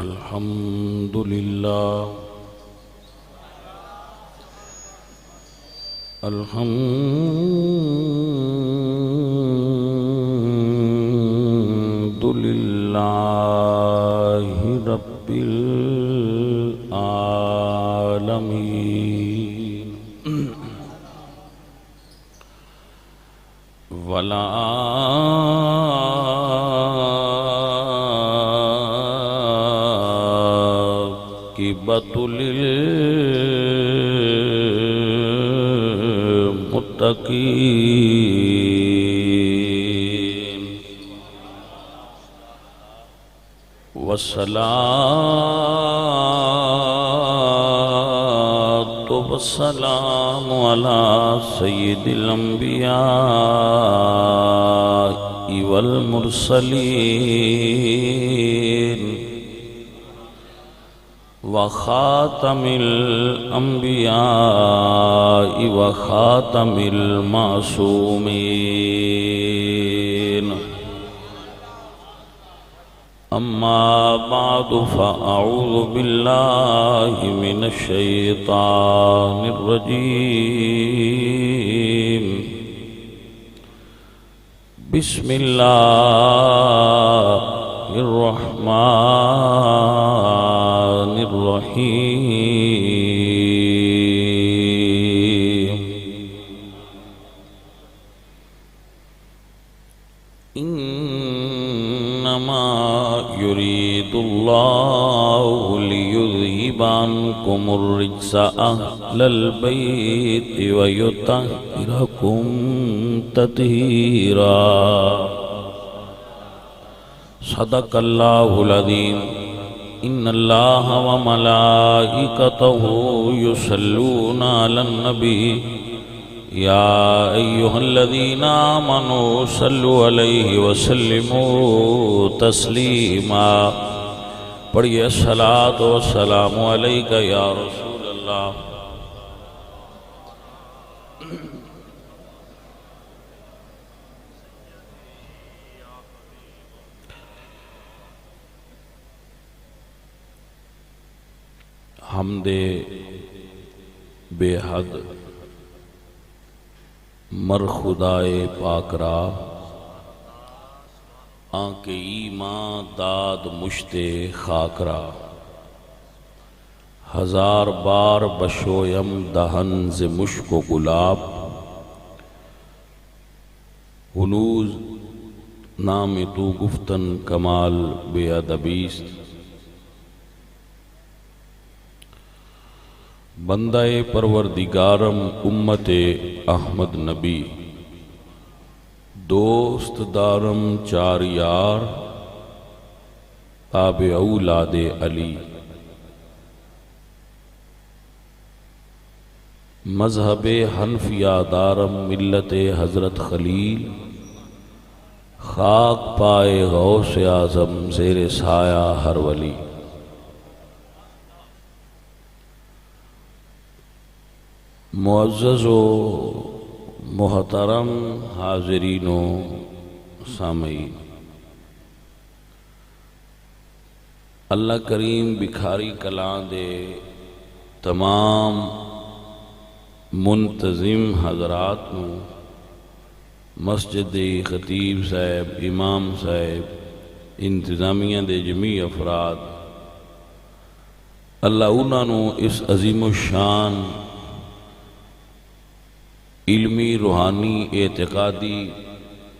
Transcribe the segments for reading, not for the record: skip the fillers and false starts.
الحمد لله الحمد لله رب العالمين ولا عاقبة للمتقين والصلاة والسلام على سيد الأنبياء والمرسلين وخاتم الأنبياء وخاتم المعصومين أما بعد فأعوذ بالله من الشيطان الرجيم بسم الله الرحمن الرحيم إنما يريد الله ليذهب عنكم الرجس أهل البيت ويطهركم تطهيرا صدق الله العظيم إن الله وملائكته يصلون على النبي يا أيها الذين آمنوا صلوا عليه وسلموا تسليما پڑھیے الصلاۃ والسلام علیک یا رسول اللہ. حمد بے حد مر خدائے پاک را آنکہ ایمان داد مشت خاک را ہزار بار بشویم دہن ز مشک و گلاب ہنوز نام تو گفتن کمال بے ادبیست بندہ پروردگارم امت احمد نبی دوست دارم چار یار تابع اولاد علی مذہب حنفیہ دارم ملت حضرت خلیل خاک پائے غوث اعظم زیر سایہ ہر ولی. معزز و محترم حاضرین و سامعین، اللہ کریم بکھاری کلاں دے تمام منتظم حضرات نو، مسجد خطیب صاحب، امام صاحب، انتظامیہ دے جمیع افراد، اللہ انہاں نو اس عظیم الشان علمی روحانی اعتقادی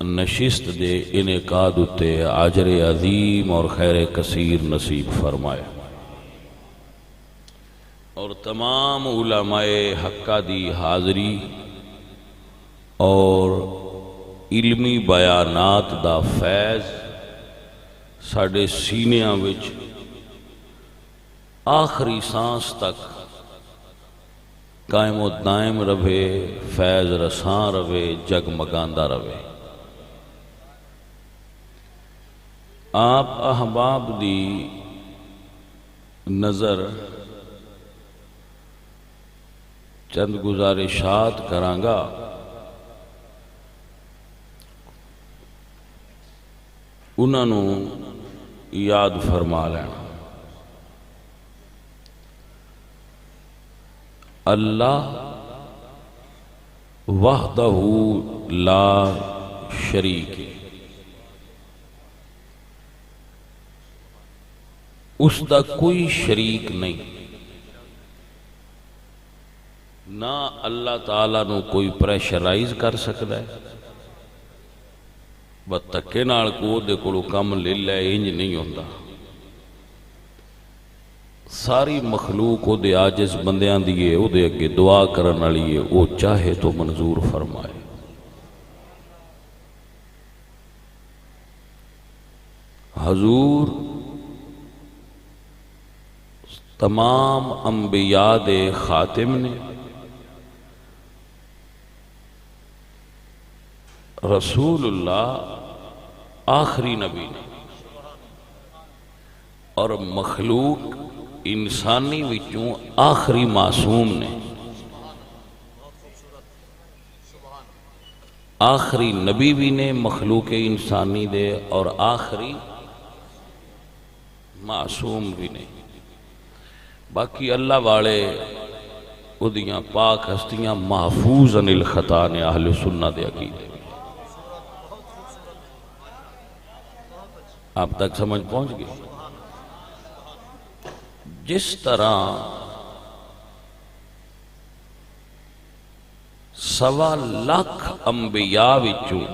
نشست دے انعقاد اتے اجر عظیم اور خیر کثیر نصیب فرمائے، اور تمام علماء حقہ دی حاضری اور علمی بیانات دا فیض ساڑھے سینیاں وچ آخری سانس تک قائم و دائم رہے، فیض رساں رہے، جگمگاندہ رہے. آپ احباب دی نظر چند گزارشات کرانگا. انہوں یاد فرما لینا. اللہ وحدہ لا شریک، اس دا کوئی شریک نہیں، نہ اللہ تعالیٰ نو کوئی پریشرائز کر سکتا ہے، بتکے نال کو دے کولو کم لے لے انج نہیں ہوندا۔ ساری مخلوق او دے عاجز بندیاں دیئے او دے اگے دعا کرن والی ہے، او چاہے تو منظور فرمائے۔ حضور تمام انبیاء دے خاتم نے، رسول اللہ آخری نبی نے، اور مخلوق انسانی وچوں آخری معصوم نے، آخری نبی بھی نے مخلوق انسانی دے اور آخری معصوم بھی نے۔ باقی اللہ والے ادیاں پاک ہستیاں محفوظ عن الخطا نے، اہل سنت دے عقیدے۔ آپ تک سمجھ پہنچ گئی؟ جس طرح 1.25 انبیاء وچوں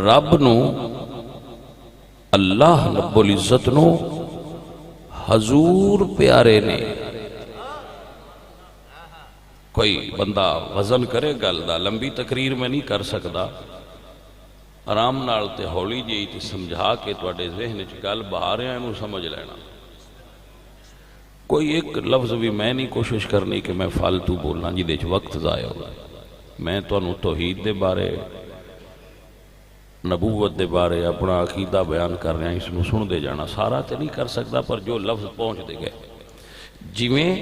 رب نو اللہ رب العزت نو حضور پیارے نے۔ کوئی بندہ وزن کرے گل دا، لمبی تقریر میں نہیں کر سکتا، آرام نال تے ہولی جی تے سمجھا کے تواڈے ذہن وچ گل باہر ہے انہوں سمجھ لینا۔ کوئی ایک لفظ بھی میں نہیں کوشش کرنی کہ میں فالتو بولنا جی دے وقت ضائع ہو۔ میں تانوں توحید دے بارے، نبوت دے بارے اپنا عقیدہ بیان کر رہا ہوں، اس نو سن دے جانا، سارا تے نہیں کر سکتا پر جو لفظ پہنچ دے گئے۔ جویں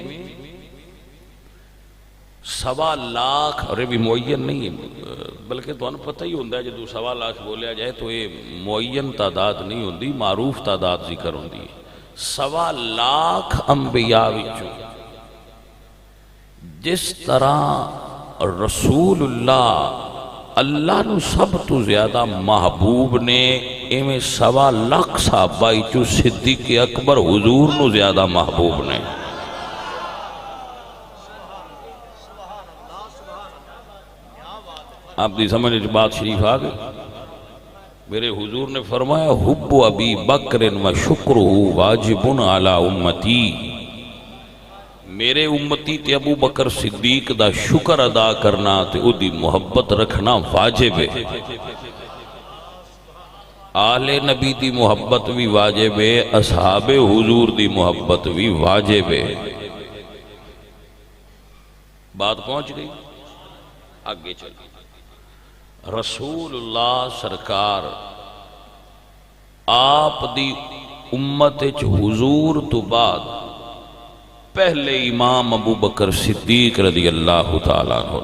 1.25 اور یہ بھی معین نہیں، بلکہ تو انہوں پتہ ہی ہوندہ ہے جدو 1.25 بولیا جائے تو یہ معین تعداد نہیں ہوندی، معروف تعداد ذکر ہوندی ہے۔ 1.25 انبیاء وچوں جس طرح رسول اللہ اللہ نو سب تو زیادہ محبوب نے، ایویں 1.25 صحابہ وچوں صدیق اکبر حضور نو زیادہ محبوب نے۔ آپ دی سمجھ بات شریف آگئے؟ میرے حضور نے فرمایا حب ابی بکر و شکرہ واجب علی امتی، میرے امتی تے ابو بکر صدیق دا شکر ادا کرنا تے او دی محبت رکھنا واجب ہے۔ آل نبی دی محبت بھی واجب ہے، اصحاب حضور دی محبت بھی واجب ہے۔ بات پہنچ گئی؟ آگے چل۔ رسول اللہ سرکار آپ دی امت حضور تو بعد پہلے امام ابو بکر صدیق رضی اللہ تعالیٰ عنہ۔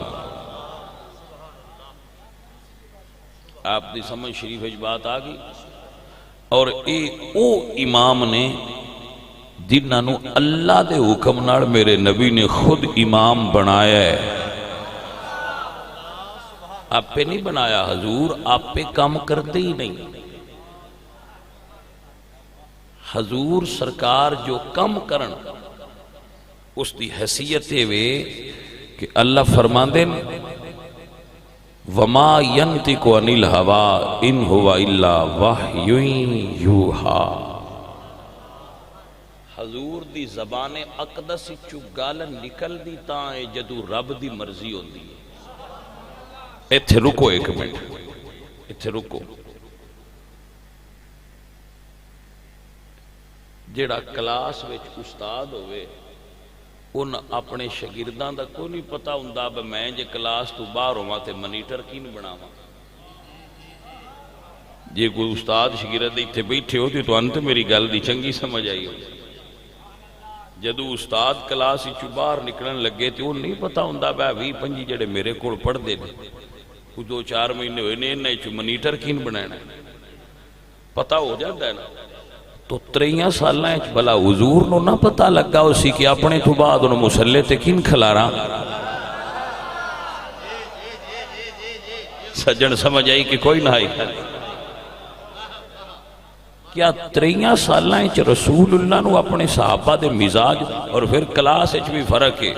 آپ دی سمجھ شریف بات آگئی؟ اور او امام نے جنہاں نو اللہ دے حکم نال میرے نبی نے خود امام بنایا ہے۔ آپ پہ نہیں بنایا حضور، آپ پہ کام کرتے ہی نہیں۔ حضور سرکار جو کم کرن اس دی حیثیت وے کہ اللہ فرماندے وما ینطق عن الہوی ان هو الا وحی یوحی۔ حضور دی زبان اقدس چو گال نکل دی تائیں جدو رب دی مرضی ہوندی ہے۔ ایتھے رکو ایک منٹ، ایتھے رکو۔ جیڑا کلاس وچ استاد ہوئے ان اپنے شاگرداں دا کوئی نہیں پتا ہوندا کہ میں جے کلاس تو باہر ہواں تے منیٹر کین بناواں۔ جے کوئی استاد شاگرد ایتھے بیٹھے ہوتی تو انت میری گل دی چنگی سمجھ آئی ہو۔ جدو استاد کلاس وچ باہر نکلن لگے تے وہ نہیں پتا ہوندا بھئی 20-25 جڑے میرے کول پڑھ دے نے، 2-4 مہینے ہوئے نے انہیں منیٹر کین بنانا، پتہ ہو جاتا ہے نا۔ تو 3 سالاں بلا حضور نو نہ پتہ لگا اسی کہ اپنے تو بعد انہوں مسلح تے کن کھلارا. سجن سمجھ آئی کہ کوئی نہ آئی. کیا 3 سالاں رسول اللہ نو اپنے صحابہ دے مزاج اور پھر کلاس بھی فرق ہے.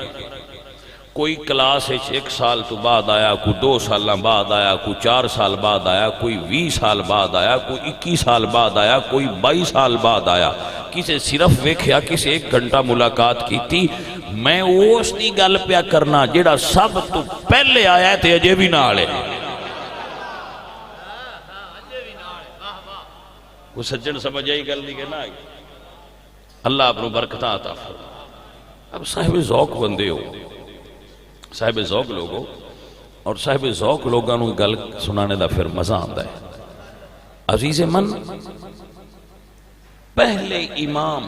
کوئی کلاس 1 سال تو بعد آیا, کوئی 2 سال بعد آیا, کوئی 4 سال بعد آیا, کوئی 20 سال بعد آیا, کوئی 21 سال بعد آیا, کوئی 22 سال بعد آیا. کسے صرف ویکھیا کسے 1 گھنٹہ ملاقات کی تھی. میں اس دی گل پیا کرنا جیڑا سب تو پہلے آیا تے اجے بھی نال ہے. وہ سجن سمجھ آئی گل نہیں کہ نہ آئی. اللہ اپنوں برکتاں عطا فرمائے. اب صاحب ذوق بندے ہو, صاحب ذوق لوگو, اور صاحب ذوق لوگاں نو گل سنانے دا پھر مزہ آندا ہے. عزیز من, پہلے امام,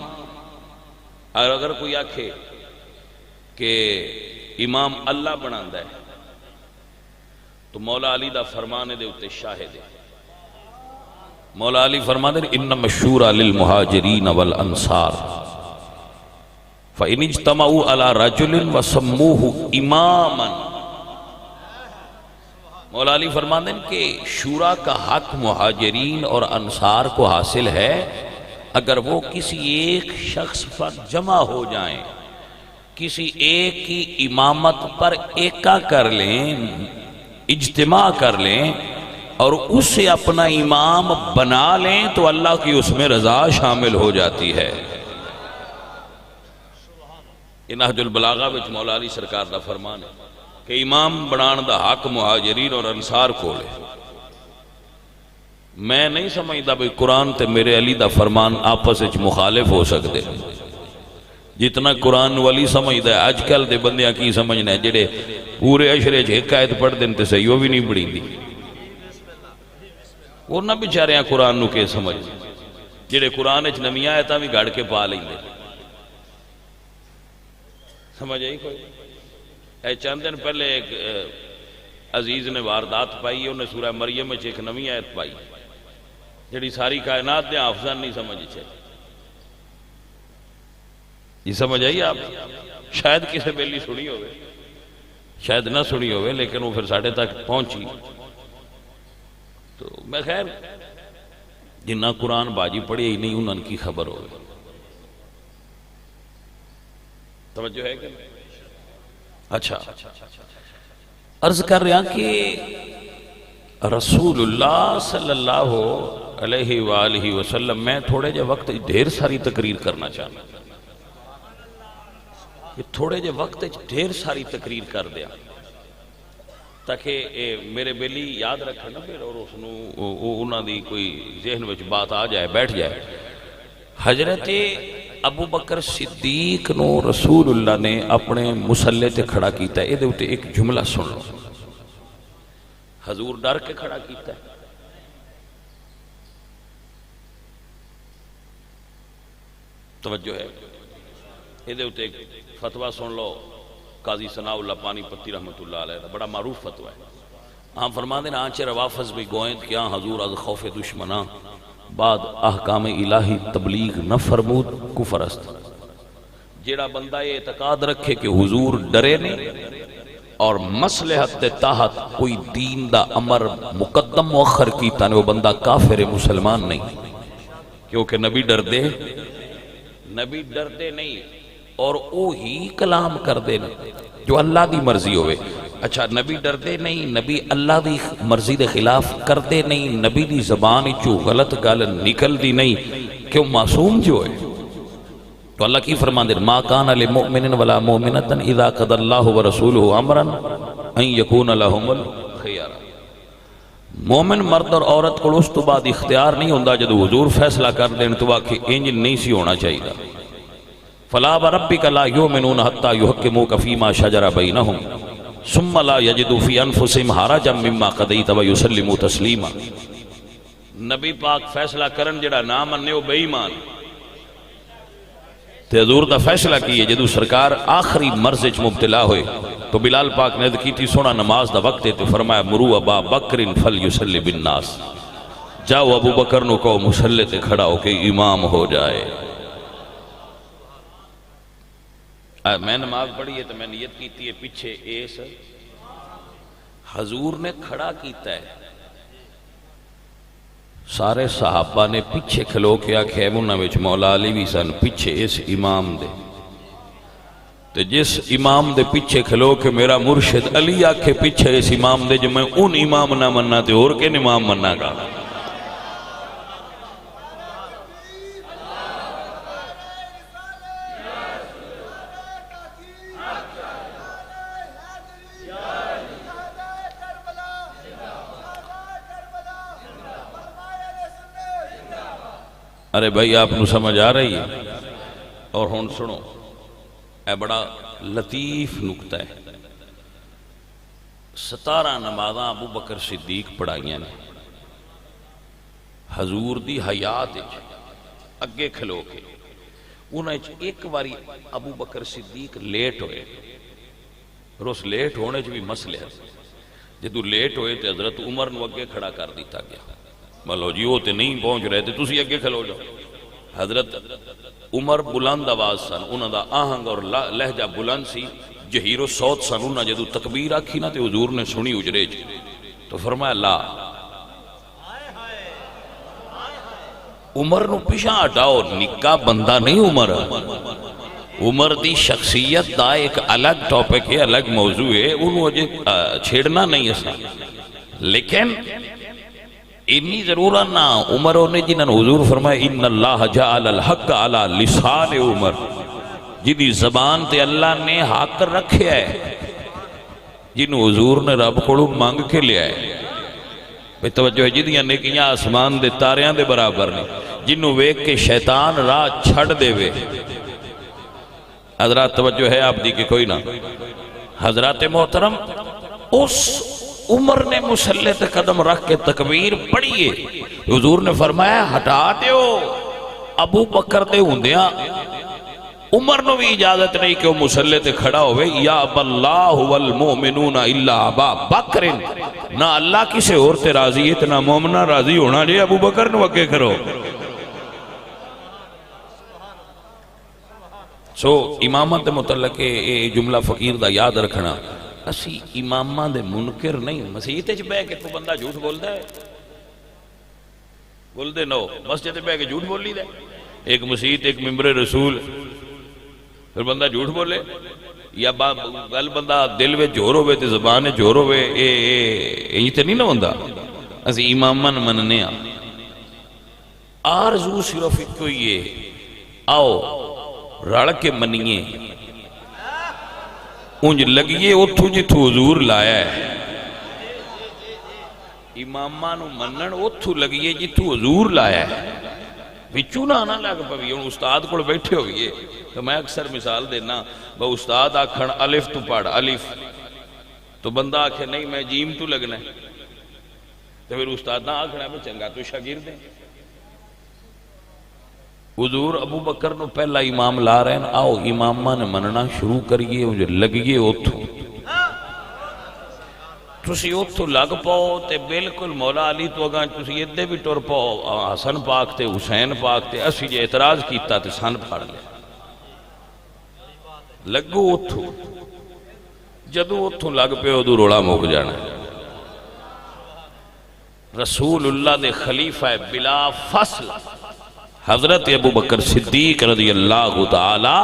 اور اگر کوئی آکھے کہ امام اللہ بناندا ہے تو مولا علی دا فرمانے دے اتے شاہد ہے. مولا علی فرمانے دے ان مشورہ للمہاجرین والانصار فَإِنِ اجْتَمَعُوا عَلَى رَجُلٍ وَسَمُّوهُ إِمَامًا. مولا علی فرماتے ہیں کہ شورا کا حق مہاجرین اور انصار کو حاصل ہے اگر وہ کسی ایک شخص پر جمع ہو جائیں, کسی ایک کی امامت پر ایکا کر لیں, اجتماع کر لیں اور اسے اپنا امام بنا لیں تو اللہ کی اس میں رضا شامل ہو جاتی ہے. نہج البلاغہ وچ مولا علی سرکار دا فرمان ہے کہ امام بنان دا حق مہاجرین اور انصار کو لے. میں نہیں سمجھدا بھئی قرآن تے میرے علی دا فرمان آپس وچ مخالف ہو سکتے. جتنا قرآن والی سمجھدا ہے اج کل دے بندیاں کی سمجھنا ہے جڑے پورے اشرے چ ایک آیت پڑھ دین تے صحیح بھی نہیں پڑھی دی. وہ نہ بیچاریاں قرآن نو کہ سمجھ جڑے قرآن وچ نویاں آیتاں بھی گھڑ کے پا لیندے. سمجھ آئی کوئی؟ اے چند دن پہلے ایک عزیز نے واردات پائی, انہیں سورہ مریم میں ایک نوی آیت پائی جڑی ساری کائنات دے حافظان نہیں سمجھ چاہیے. یہ سمجھ آئی آپ؟ شاید کسی بیلی سنی ہوئے, شاید نہ سنی ہوئے, لیکن وہ پھر ساڑھے تک پہنچی. تو میں خیر جنہ قرآن باجی پڑھی ہی نہیں انہوں کی خبر ہوئے. توجہ ہے کہ اچھا عرض کر رہا کہ رسول اللہ صلی اللہ علیہ وآلہ وسلم میں تھوڑے جے وقت ڈھیر ساری تقریر کرنا چاہتا کہ تھوڑے جے وقت ڈھیر ساری تقریر کر دیا تاکہ میرے بیلی یاد رکھا نا پھر اور انہوں دی کوئی ذہن وچ بات آ جائے بیٹھ جائے. حضرت ابو بکر صدیق نو رسول اللہ نے اپنے مسلح تے کھڑا کیتا ہے. یہ دے ایک جملہ سن لو. حضور ڈر کے کھڑا کیتا ہے. توجہ ہے. یہ دے ایک فتوہ سن لو قاضی ثناء اللہ پانی پتی رحمت اللہ علیہ, بڑا معروف فتوہ ہے. ہاں فرما دینا آنچے روافظ بھی گوئند کیا حضور از خوف دشمناں بعد احکام الہی تبلیغ نہ فرمود کفر است. جیڑا بندہ یہ اعتقاد رکھے کہ حضور ڈرے نہیں اور مصلحت دے تحت کوئی دین دا امر مقدم مؤخر کیتا نہیں, وہ بندہ کافر مسلمان نہیں. کیونکہ نبی ڈردے نہیں اور وہی کلام کر دے جو اللہ دی مرضی ہوئے. اچھا نبی ڈردے نہیں, نبی اللہ دی مرضی دے خلاف کردے نہیں, نبی دی زبان چو غلط گل نکل دی نہیں, کیوں معصوم جو ہے. تو اللہ کی فرمان دے ما کان للمؤمن ولا مؤمنۃ اذا قضى اللہ ورسولہ امرا ان یکون لهم الخیار. مومن مرد اور عورت کو اس تو بعد اختیار نہیں ہوندا جدو حضور فیصلہ کر دین تو آکھے انج نہیں سی ہونا چاہیے. فلا وربک لا یؤمنون حتی یحکموک فیما شجر بینہم ثم لا یجدوا فی انفسہم حرجا مما قضیت ویسلموا تسلیما. نبی پاک فیصلہ کرن جڑا نہ مننے وہ بے ایمان. تے حضور دا فیصلہ کیے جدو سرکار آخری مرض وچ مبتلا ہوئے تو بلال پاک نے کی تھی سونا نماز دا وقت ہے تو فرمایا مرو ابا بکر فلیصلی بالناس. جاؤ ابو بکر نو کہو مصلی تے کھڑا ہو کے امام ہو جائے۔ میں نماز پڑھی ہے تو میں نیت کیتی ہے پیچھے ایس حضور نے کھڑا کیتا ہے، سارے صحابہ نے پیچھے کھلو کے آکھے انہاں وچ مولا علی بھی سن پیچھے اس امام دے، تے جس امام دے پیچھے کھلو کے میرا مرشد علی آکھے پیچھے اس امام دے جو میں ان امام نہ مننا تے اور کن امام مننا گا۔ ارے بھائی آپ نو سمجھ آ رہی ہے؟ اور ہون سنو، اے بڑا لطیف نکتہ ہے۔ 17 نمازاں ابو بکر صدیق پڑھائیاں نے حضور دی حیات اگے کھلو کے، انہیں ایک باری ابو بکر صدیق لیٹ ہوئے، اور اس لیٹ ہونے بھی مسئلہ ہے، جدو لیٹ ہوئے تو حضرت عمر نو اگے کھڑا کر دیتا گیا، ملو جی وہ تے نہیں پہنچ رہے تھے تسی اگے کھلو جاؤ۔ حضرت عمر بلند آواز سن، انہاں دا آہنگ اور لہجہ بلند سی، جہیر و صوت سن، انہاں جدو تکبیر آکھی نا تے حضور نے سنی اجرے جی تو فرمایا لا عمر نو پیشاں ہٹاؤ، نکا بندہ نہیں عمر، عمر دی شخصیت دا ایک الگ ٹاپک ہے، الگ موضوع ہے، انہوں اجے چھیڑنا نہیں ایسا، لیکن انی ضرورت نہ عمر نے جنہاں حضور فرمائے ان اللہ جعل الحق علی لسان عمر، جنہی زبان تے اللہ نے حق رکھے ہے، جنہوں حضور نے رب کو مانگ کے لیا ہے، بے توجہ ہے، جدیاں نیکیاں آسمان دے تاریاں دے برابر نہیں، جنہوں ویک کے شیطان راہ چھڑ دے وے۔ حضرات توجہ ہے آپ دی کہ کوئی نہ؟ حضرات محترم، اس عمر نے مصلی تے قدم رکھ کے تکبیر پڑھئے، حضور نے فرمایا ہٹا دیو، ابو بکر دے ہوندیاں عمر نو بھی اجازت نہیں کہ وہ مصلی تے کھڑا ہوئے، یا اب اللہ والمؤمنون الا ابا بکر، نہ اللہ کسے اور تے راضی ہے نہ مومنہ راضی ہونا جے ابو بکر نو اگے کرو۔ سو امامت متعلق جملہ فقیر دا یاد رکھنا، اسی امامہ دے منکر نہیں، مسیح تے بے کہ تو بندہ جھوٹ بول دے، بول دے نو مسجد بے کہ جھوٹ بول لی دے، ایک مسیح ایک ممبر رسول، پھر بندہ جھوٹ بولے، یا گل بندہ دل میں جور ہوئے تے زبان جور ہوئے، یہ تے نہیں نہ بندہ، اسی امامہ نہ مننے آرزو صرف کوئی ہے، آؤ رڑ کے منیے، انج لگیے اتھو جتھو حضور لایا ہے، امامہ نو منن اتھو لگیے جتھو حضور لایا ہے، بچو نہ آنا لگ پوی، ان استاد کو بیٹھے ہوئیے، تو میں اکثر مثال دینا، با استاد آکھن الف تو پڑھ، الف تو بندہ آکھے نہیں میں جیم تو لگنا ہے، تو پھر استاد نہ آکھنا ہے چنگا تو شاگرد ہے۔ حضور ابو بکر نو پہلا امام لا رہے ہیں، آؤ امامہ نے مننا شروع کریے، مجھے لگیے اتھو، تسی اتھو لگ پاؤ تے بالکل مولا علی تو اگاں تسی ادھے بھی ٹور پاؤ، حسن پاک تے حسین پاک تے اسی جے اعتراض کیتا تے سن پھڑ لے، لگو اتھو، جدو اتھو لگ پہ ادھو روڑا موک جانا ہے۔ رسول اللہ دے خلیفہ بلا فصل حضرت ابو بکر صدیق رضی اللہ تعالی،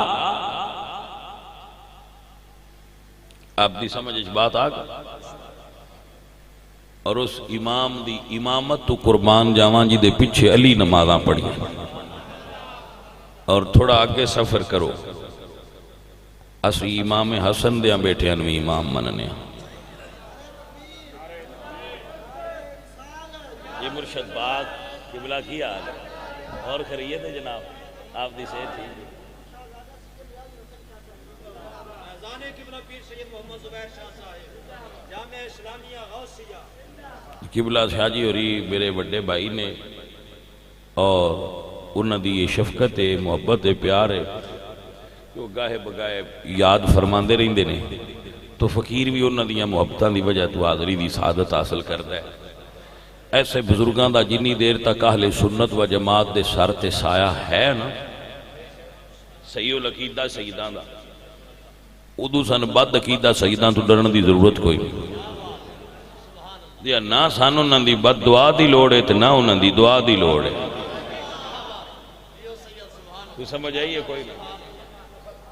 آپ دی سمجھ اس بات آگا، اور اس امام دی امامت تو قربان جاوان جی دے پیچھے علی نمازاں پڑھی، اور تھوڑا آگے سفر کرو، اسی امام حسن دیاں بیٹھے انوی امام مننے، یہ مرشد باغ قبلہ کی آل ہے، اور خیریت ہے جناب، آپ دی صحت تھی اذان قبلہ پیر سید محمد زبیر شاہ صاحب، جامعہ اسلامیہ غوثیہ، قبلہ شاہ جی اور میرے بڑے بھائی نے، اور انہاں دی یہ شفقت ہے، محبت ہے، پیار ہے، جو گاہے بگاہے یاد فرماندے رہندے نے، تو فقیر بھی انہاں دیاں محبتاں دی وجہ تو حاضری دی سعادت حاصل کرتا ہے۔ ایسے بزرگاں دا جنی دیر تک اہل سنت و جماعت دے سر تے سایہ ہے نا صحیح العقیدہ سیداں دا ادو سن بد عقیدہ سیداں تو ڈرن دی ضرورت کوئی نہیں یا نہ سان انہاں دی بد دعا دی لوڑ ہے تے نہ انہاں دی دعا دی لوڑ ہے کوئی سمجھ آئیے کوئی نہیں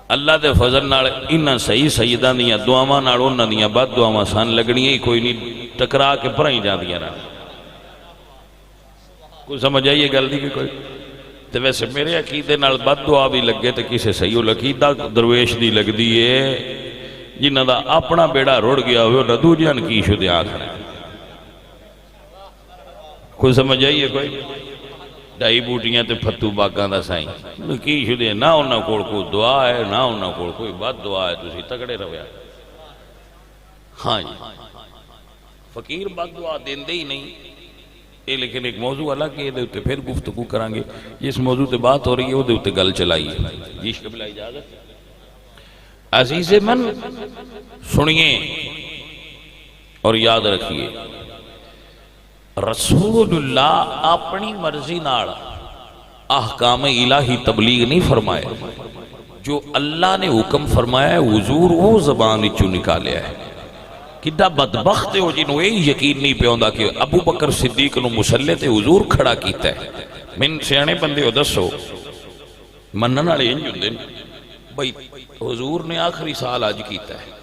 اللہ دے فضل نال انہاں صحیح سیداں دیاں دعاواں نال انہاں دیاں بد دعاواں سان لگنیاں ہی کوئی نہیں ٹکرا کے پرائیں جاندیاں رہن کوئی سمجھ آئیے گل دی کہ کوئی تو ویسے میرے عقیدے نال بد دعا بھی لگے تو کسے صحیح العقیدہ درویش دی لگ دی ہے جنہاں دا اپنا بیڑا رڑ گیا ہوئے اور ردو جان کی شدے آکھنا کوئی سمجھ آئیے کوئی ڈائی بوٹیاں تے پھتو باغاں دا سائیں کی شدے نہ انہاں کول کوئی دعا ہے نہ انہاں کول کوئی بد دعا ہے تسی تکڑے رویا ہاں جی فقیر بد دعا دیندے ہی نہیں لیکن ایک موضوع الگ ہے دے اتے پھر گفتگو کریں گے جس موضوع تے بات ہو رہی ہے وہ دے اتے گل چلائیے جی قبلہ اجازت عزیز من سنیے اور یاد رکھیے رسول اللہ اپنی مرضی نال احکام الہی تبلیغ نہیں فرمائے جو اللہ نے حکم فرمایا ہے حضور وہ زبان وچوں نکالیا ہے کڈا بدبخت ہو جنہوں یہ یقین نہیں پہ ہوندا کہ ابو بکر صدیق نو مسلح تے حضور کھڑا کیتا ہے من سیانے بندے ہو دسو منن والے انج ہوندے بھئی حضور نے آخری سال اج کیتا ہے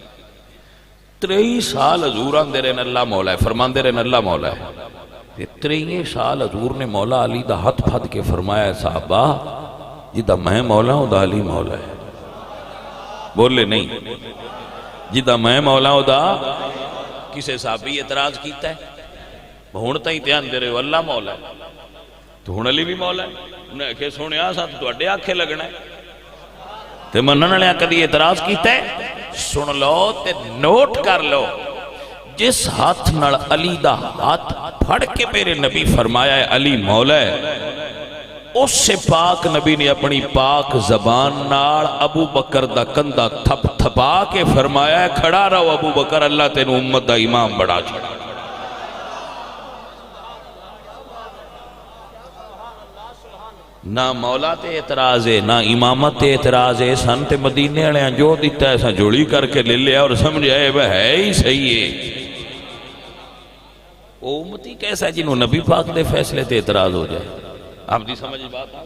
23 سال حضور آندے رہن اللہ مولا ہے فرماندے رہن اللہ مولا ہے 23 سال حضور نے مولا علی دا ہاتھ پھد کے فرمایا ہے صحابہ جدا میں مولا ہوں دا علی مولا ہے بولے نہیں جدا میں مولا ہوں دا کسے صحابی اعتراض کیتا ہے ہونتا ہی تیان دے رہے ہو اللہ مولا ہے تو ہون علی بھی مولا ہے انہیں کہ سونے آسا تو اڈے آنکھیں لگنا ہے تے منن لیا کدی اعتراض کیتا ہے سن لو تے نوٹ کر لو جس ہاتھ نال علی دا ہاتھ پھڑ کے میرے نبی فرمایا ہے علی مولا ہے اس سے پاک نبی نے اپنی پاک زبان نال ابو بکر دا کندہ تھپ تھپا کے فرمایا ہے کھڑا رہو ابو بکر اللہ تینو امت دا امام بڑا چھڑا نہ مولا تے اعتراض ہے نہ امامت تے اعتراض ہے سنت مدینے والے جو دیتا ہے سا جوڑی کر کے لے لیا اور سمجھ آئے وہ ہے ہی صحیح ہے وہ امتی کیسا ہے جنہوں نبی پاک دے فیصلے تے اعتراض ہو جائے آپ دی سمجھ بات آ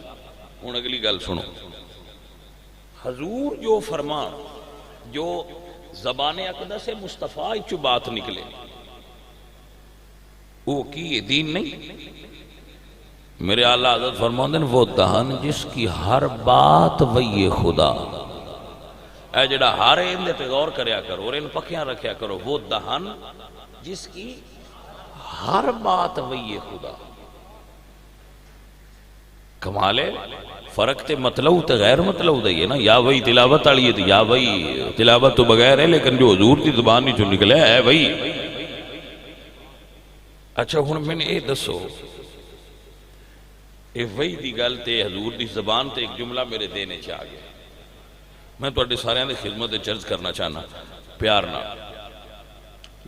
ہوں اگلی گل سنو حضور جو فرمان جو زبان اقدس مصطفیٰ چو بات نکلے وہ کی دین نہیں میرے اعلیٰ حضرت فرماندے ہیں وہ دہن جس کی ہر بات وہی خدا اے جڑا ہر اندے تے غور کریا کرو اور ان پکیاں رکھیا کرو وہ دہن جس کی ہر بات وہی خدا کمالے فرق تے مطلب تے غیر مطلب دے نا یا وہی تلاوت آلی ہے یا وہی تلاوت تو بغیر ہے لیکن جو حضور دی زبان نہیں جو نکلے ہے وہی اچھا ہن میں نے اے دسو اے وہی دی گل تے حضور دی زبان تے ایک جملہ میرے دینے چاہ گیا میں تو اڈے سارے دے خدمت چرچ کرنا چاہنا پیار نہ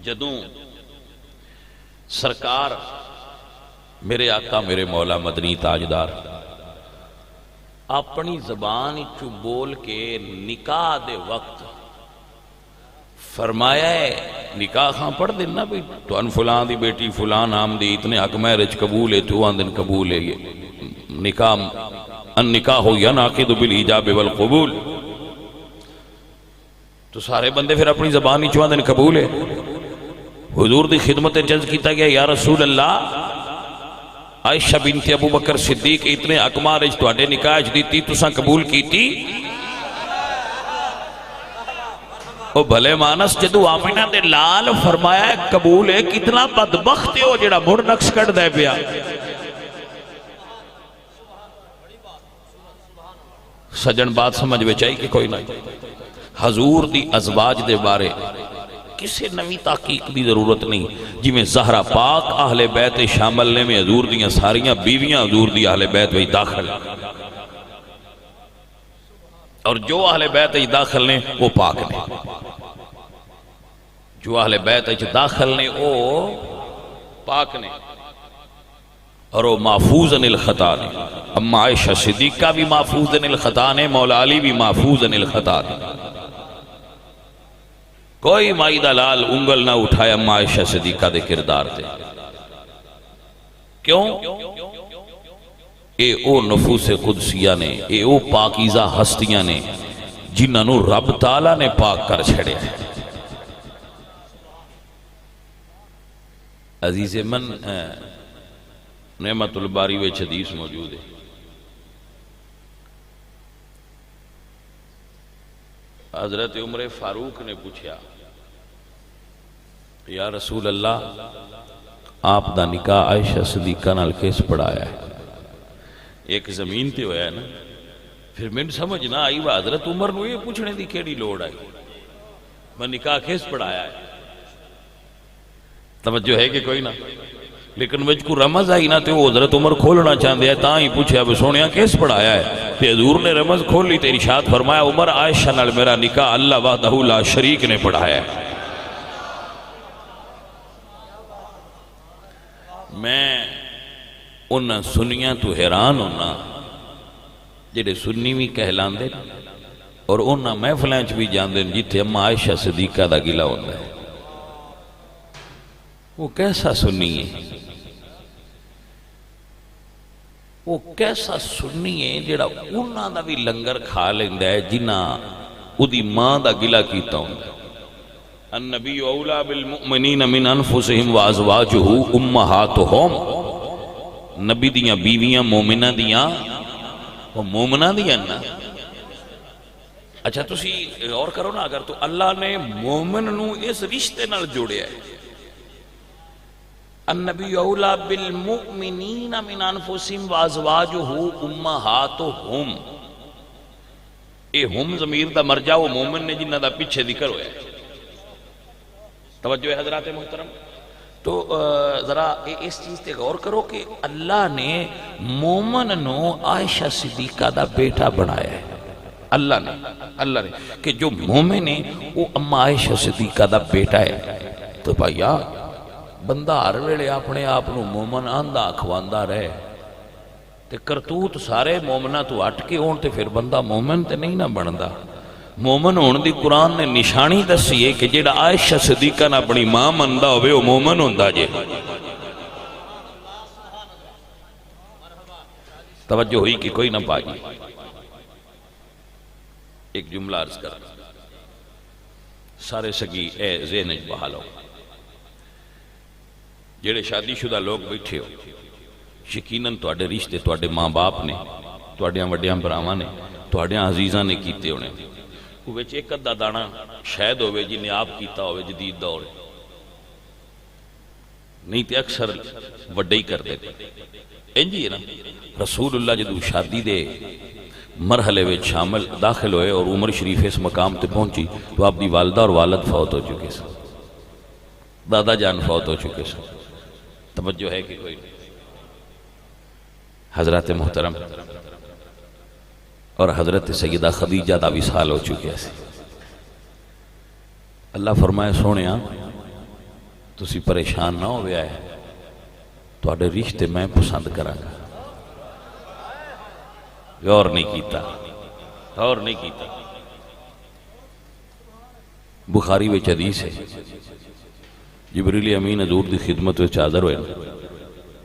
جدوں سرکار میرے آقا میرے مولا مدنی تاجدار اپنی زبان چو بول کے نکاح دے وقت فرمایا ہے نکاح خاں پڑھ دینا بھی تو ان فلان دی بیٹی فلان آم دی اتنے حق میرج قبول ہے تو آن دن قبول ہے یہ نکاح ان نکاح ہو یا ناقید بالایجاب والقبول تو سارے بندے پھر اپنی زبان چو آن دن قبول ہے حضور دی خدمت جز کیتا گیا یا رسول اللہ عائشہ بنت ابو بکر صدیق اتنے اکمار اج تو اڈے نکاح دیتی تو ساں قبول کیتی او بھلے مانس جدو آمینہ دے لال فرمایا ہے قبول ہے کتنا بدبخت ہو جڑا مڑ نقص کر دے پیا سجن بات سمجھ بے چاہی کہ کوئی نہیں حضور دی ازواج دے بارے کسی نوی تحقیق بھی ضرورت نہیں جی میں زہرہ پاک اہل بیت شامل نے میں حضور دیاں ساریاں بیویاں حضور دی اہل بیت وہی داخل اور جو اہل بیت وہی داخل نے وہ پاک نے جو اہل بیت وہی داخل نے وہ پاک نے اور وہ محفوظ عن الخطا نے. اما عائشہ صدیقہ بھی محفوظ عن الخطا نے، مولا علی بھی محفوظ عن الخطا نے. کوئی مائی دا لال انگل نہ اٹھائے اما عائشہ صدیقہ دے کردار تے. کیوں؟ اے او نفوس قدسیہ نے، اے او پاکیزہ ہستیاں نے جنہاں نو رب تعالیٰ نے پاک کر چھڑے. عزیز من نعمت الباری وچ حدیث موجود ہے. حضرت عمر فاروق نے پوچھا یا رسول اللہ آپ دا نکاح عائشہ صدیقہ نال کیس پڑھایا ہے؟ ایک زمین تے ہویا ہے نا. پھر میں سمجھ نہ آئی وہ حضرت عمر نو یہ پوچھنے دی کیڑی لوڑ آئی میں نکاح کیس پڑھایا ہے. توجہ ہے کہ کوئی نہ، لیکن مجھ کو رمز آئی نہ تو حضرت عمر کھولنا چاہتے ہیں تاں ہی پوچھے اب سونیا کیس پڑھایا ہے. تے حضور نے رمز کھول لی تے ارشاد فرمایا عمر عائشہ نال میرا نکاح اللہ وحدہ لا شریک نے پڑھایا ہے. میں ان سنیاں تو حیران ہونا جڑے سنی بھی کہلاندے اور ان محفلیں بھی جاندے جتھے اما عائشہ صدیقہ دا گلہ ہوتا ہے. وہ کیسا سنی ہے، وہ کیسا سنی ہے جڑا انہاں دا بھی لنگر کھا لیندا ہے جنہاں اودی ماں دا گلہ کیتا ہوندا ہے. النبی اولا بالمؤمنین من انفسہم وازواجہ امہاتہم. نبی دیاں بیویاں مومنہ دیاں وہ مومنہ دیاں نا. اچھا تسی غور کرو نا، اگر تو اللہ نے مومن نو اس رشتے نال جوڑیا ہے النبی اولا بالمؤمنین من انفسہم وازواجہ امہاتہم، اے ہم ضمیر دا مرجع وہ مومن نے جنہ دا پیچھے ذکر ہویا ہے. توجہ ہے حضرات محترم. تو ذرا اس چیز تے غور کرو کہ اللہ نے مومن نو عائشہ صدیقہ دا بیٹا بنایا ہے. اللہ نے کہ جو مومن ہے وہ اما عائشہ صدیقہ دا بیٹا ہے. تو بھائیا بندہ ہر ویلے اپنے آپ نو مومن آندہ اکھواندہ رہے تے کرتوت سارے مومنہ تو ہٹ کے ہون تے پھر بندہ مومن تے نہیں نہ بندا. مومن ہون دی قرآن نے نشانی دسی ہے کہ جیڑا عائشہ صدیقہ نہ اپنی ماں مندہ ہوئے وہ مومن ہوندہ جے. توجہ ہوئی کہ کوئی نہ پاجی. ایک جملہ عرض کر سارے سگی اے ذہن بحالو جیڑے شادی شدہ لوگ بیٹھے ہو، یقیناً تواڈے رشتے تواڈے ماں باپ نے، تواڈیاں وڈیاں براواں نے، تواڈیاں عزیزاں نے کیتے ہونے. وہ وچ ایک ادھا دانا شاید ہوئے جنہیں آپ کیتا ہوئے جدید دور نہیں تے اکثر وڈے ہی کر دیتے. انجی ہے نا رسول اللہ جدو شادی دے مرحلے وچ شامل داخل ہوئے اور عمر شریف اس مقام تے پہنچی تو آپ دی والدہ اور والد فوت ہو چکے سن، دادا جان فوت ہو چکے سن. توجہ ہے کہ کوئی حضرات محترم اور حضرت سیدہ خدیجہ دا وصال ہو چکے ہیں. اللہ فرمائے سونیا تسی پریشان نہ ہو گیا ہے تواڈے رشتے میں پسند کراں گا. غور نہیں کیتا. بخاری وچ حدیث ہے جبریل امین حضور دی خدمت وچ حاضر ہوئے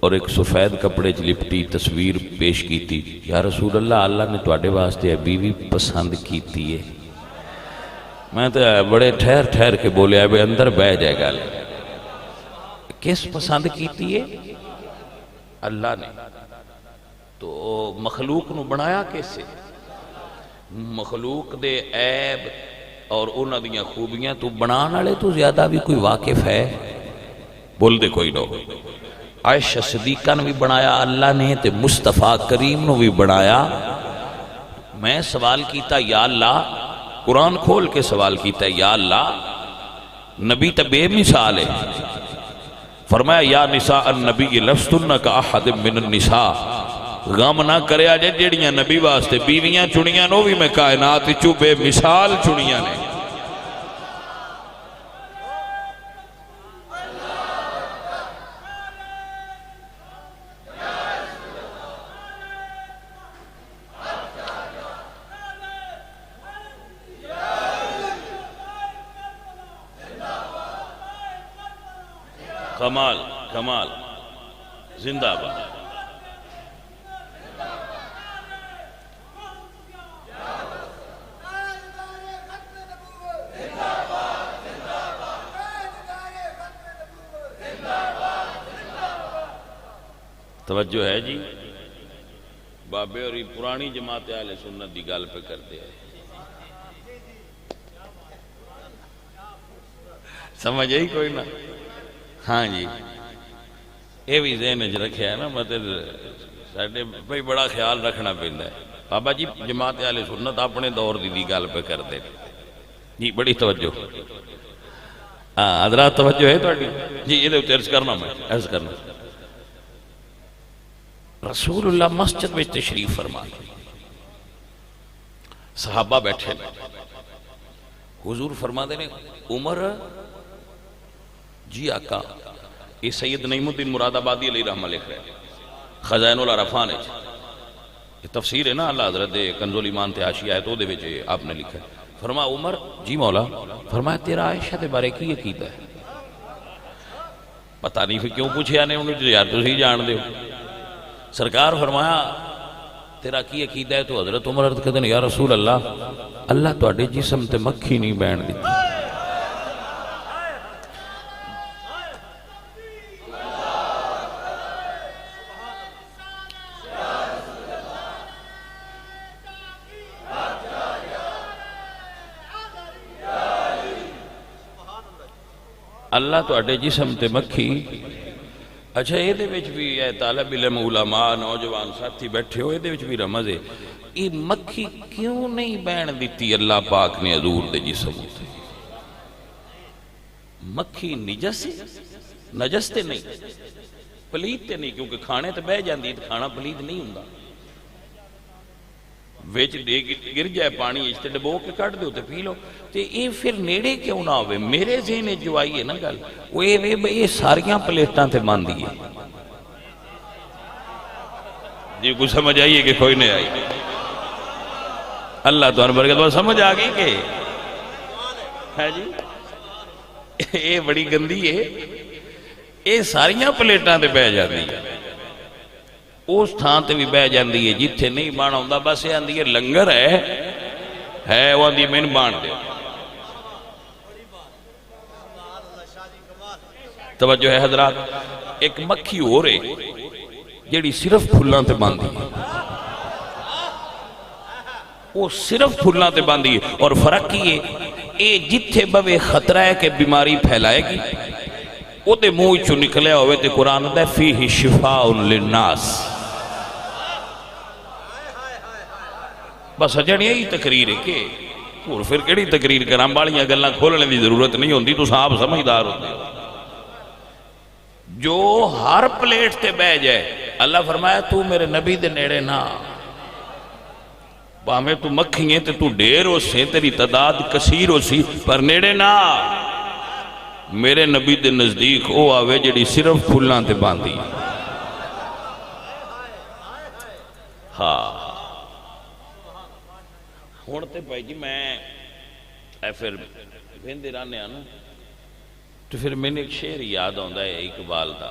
اور ایک سفید کپڑے چ لپٹی تصویر پیش کی تھی. یا رسول اللہ نے تواڈے واسطے بیوی پسند کیتی ہے. میں تو بڑے ٹھہر کے بولیا بے اندر بہ جائے گا. کس پسند کیتی ہے؟ اللہ نے. تو مخلوق نو بنایا کیسے؟ مخلوق دے عیب اور انہاں دیاں خوبیاں تو بنان والے تو زیادہ بھی کوئی واقف ہے؟ بول دے کوئی نو. عائشہ صدیقہ نے بھی بنایا اللہ نے تے مصطفیٰ کریم نے بھی بنایا. میں سوال کیتا یا اللہ، قرآن کھول کے سوال کیتا یا اللہ نبی تے بے مثال ہے. فرمایا یا نساء النبی لستن کا احد من النساء. غم نہ کرے آجے جیڑیاں نبی واسطے بیویاں چنیاں نو بھی میں کائنات چو بے مثال چنیاں نے. کمال کمال زندہ باد. توجہ ہے جی. بابے اور پرانی جماعت اہل سنت دی گل پہ کرتے ہیں. سمجھ آئی کوئی نہ؟ ہاں جی یہ بھی ذہن وچ رکھیا ہے نا. مطلب ساڈے بھائی بڑا خیال رکھنا پیندا ہے. بابا جی جماعت اہل سنت اپنے دور دی گل پہ کرتے جی. بڑی توجہ. ہاں حضرات توجہ ہے تہاڈی جی. یہ عرض کرنا میں عرض کرنا. رسول اللہ مسجد میں تشریف فرما, صحابہ بیٹھے, حضور فرما دے نے عمر جی آقا. یہ سید نعیم الدین مراد آبادی علیہ رحمہ لکھ رہے خزائن العرفان. یہ تفسیر ہے نا اللہ حضرت کنز الایمان تے حاشیہ ہے تو دے وچ آپ نے لکھا ہے. فرما عمر جی مولا. فرمایا تیرا عائشہ دے بارے کی عقیدہ ہے؟ پتہ نہیں پھر کیوں پوچھیا نے انہوں نے, یار تسی جان دے ہو. سرکار فرمایا تیرا کی عقیدہ ہے؟ تو حضرت عمر عرض کہتے ہیں یا رسول اللہ, اللہ تواڈے جسم تے مکھی نہیں بین دیتی. اللہ تواڈے جسم تے مکھی. اچھا یہ دے وچ بھی ہے طالب علم علماء نوجوان ساتھی بیٹھے ہو, یہ دے وچ بھی رمز ہے یہ مکھی کیوں نہیں بین دیتی اللہ پاک نے حضور دے جسم تے؟ مکھی نجس تے نہیں, پلیت تے نہیں, کیونکہ کھانے تے بہ جاندی تے کھانا پلیت نہیں ہوندا. وچ گر جائے پانی اس تے ڈبو کے کٹ دیو تے پی لو. تے یہ پھر نیڑے کیوں نہ ہوئے؟ میرے ذہن جو آئی ہے نا گل وہ یہ ساریاں پلیٹاں تے باندھی ہے جی. کچھ سمجھ آئیے کہ کوئی نہیں آئی؟ اللہ تو برکت بات سمجھ آ گئی کہ ہے جی. یہ بڑی گندی ہے, یہ ساریاں پلیٹاں تے بہ جاندی ہے. اس تھان تے بھی بہ جاندی ہے جتھے نہیں بانا ہوندا. بس یہ آندی ہے لنگر ہے وہ آندی میں بان دے. توجہ ہے حضرات. ایک مکھی ہو رہے جیڑی صرف پھلاں تے باندھی ہے, وہ صرف پھلاں تے باندھی ہے. اور فرق کی ہے اے جتھے بوے خطرہ ہے کہ بیماری پھیلائے گی وہ دے منہ چوں نکلے ہوئے تے قرآن دے فیہ شفاء للناس. بس اجڑ یہی تقریر ہے کہ اور پھر کیڑی تقریر کرام بالیاں گلاں کھولنے دی ضرورت نہیں ہوندی. تو صاحب سمجھدار ہوتے ہو. جو ہر پلیٹ تے بہ جائے اللہ فرمایا تو میرے نبی دے نیڑے نہ, باہمیں تو مکھییں تے تو ڈیر ہو سے, تیری تعداد کثیر ہو سی, پر نیڑے نہ. میرے نبی دے نزدیک او آوے جڑی صرف پھلاں تے باندھی. ہاں ہونتے بھائی جی میں پھر بھیندے رانے آنا تو پھر میں نے ایک شعر یاد آندا ہے اقبال دا,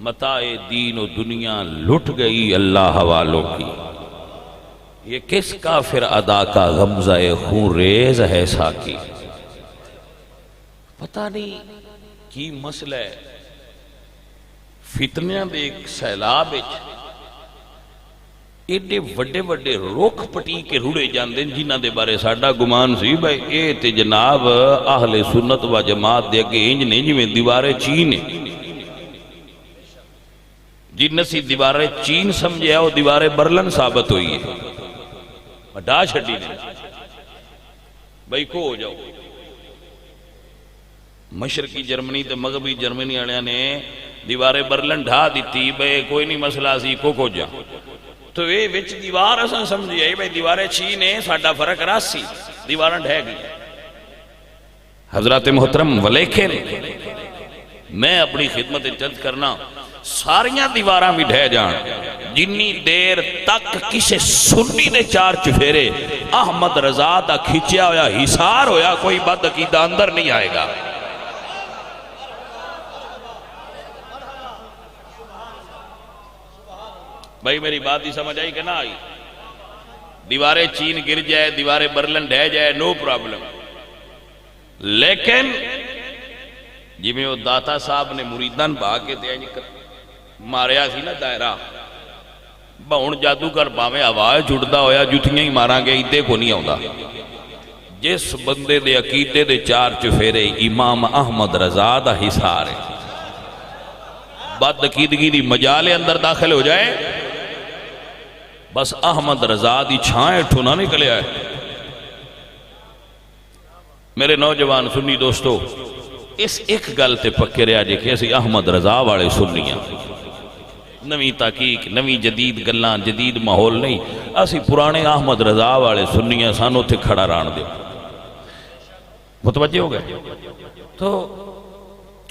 متاع دین و دنیا لٹ گئی اللہ حوالوں کی, یہ کس کافر ادا کا غمزہ خون ریز ہے ساکی. پتہ نہیں کی مسئلہ ہے, فتنیاں دے ایک سیلاب وچ ایڈے وڈے وڈے رخ پٹی کے رڑے جاندے جنہ دے بارے ساڈا گمان سی بھائی اے تے جناب اہل سنت و جماعت دے اگے انج نہیں جویں دیوارے چین ہے. جن سی دیوارے چین سمجھے وہ دیوارے برلن ثابت ہوئی ہے. ڈا چھڈی نے بھائی کو ہو جاؤ. مشرقی جرمنی تے مغربی جرمنی والے نے دیوارے برلن ڈھا دیتی بھائی کوئی نہیں مسئلہ سی کو جا. تو یہ وچ دیوار اساں سمجھی آئی بھائی دیوارے چین ہے, ساڈا فرق راسی دیواراں ڈھہ گئی. حضرات محترم ولیکن میں اپنی خدمت چند کرنا ساریاں دیواراں بھی ڈھہ جان جنی دیر تک کسے سنی دے چار چفیرے احمد رضا دا کھچیا ہویا حسار ہویا کوئی بد عقیدہ اندر نہیں آئے گا. بھائی میری بات ہی سمجھ آئی کہ نہ آئی؟ دیواریں چین گر جائے، دیواریں برلن ڈہ جائے، نو پرابلم، لیکن جی میں وہ داتا صاحب نے مریدان بھا کے دیا ماریا سی نا دائرہ بہن جادوگر باویں آواز جڑدا ہویا جتیاں ہی ماراں گے ایدے کو نہیں آؤں دا۔ جس بندے دے عقیدے دے چار چفیرے امام احمد رضا دا حصار ہے، بد عقیدگی دی مجالے اندر داخل ہو جائے بس احمد رضا دی چھائیں ٹھونا نکلے آئے۔ میرے نوجوان سنی دوستو، اس ایک گل تے پکے رہا جے کہ اسی احمد رضا والے سنیاں، نویں تحقیق، نویں جدید گلان، جدید ماحول نہیں، اسی پرانے احمد رضا والے سنیاں سانو تھے کھڑا ران دے۔ متوجہ ہو گئے؟ تو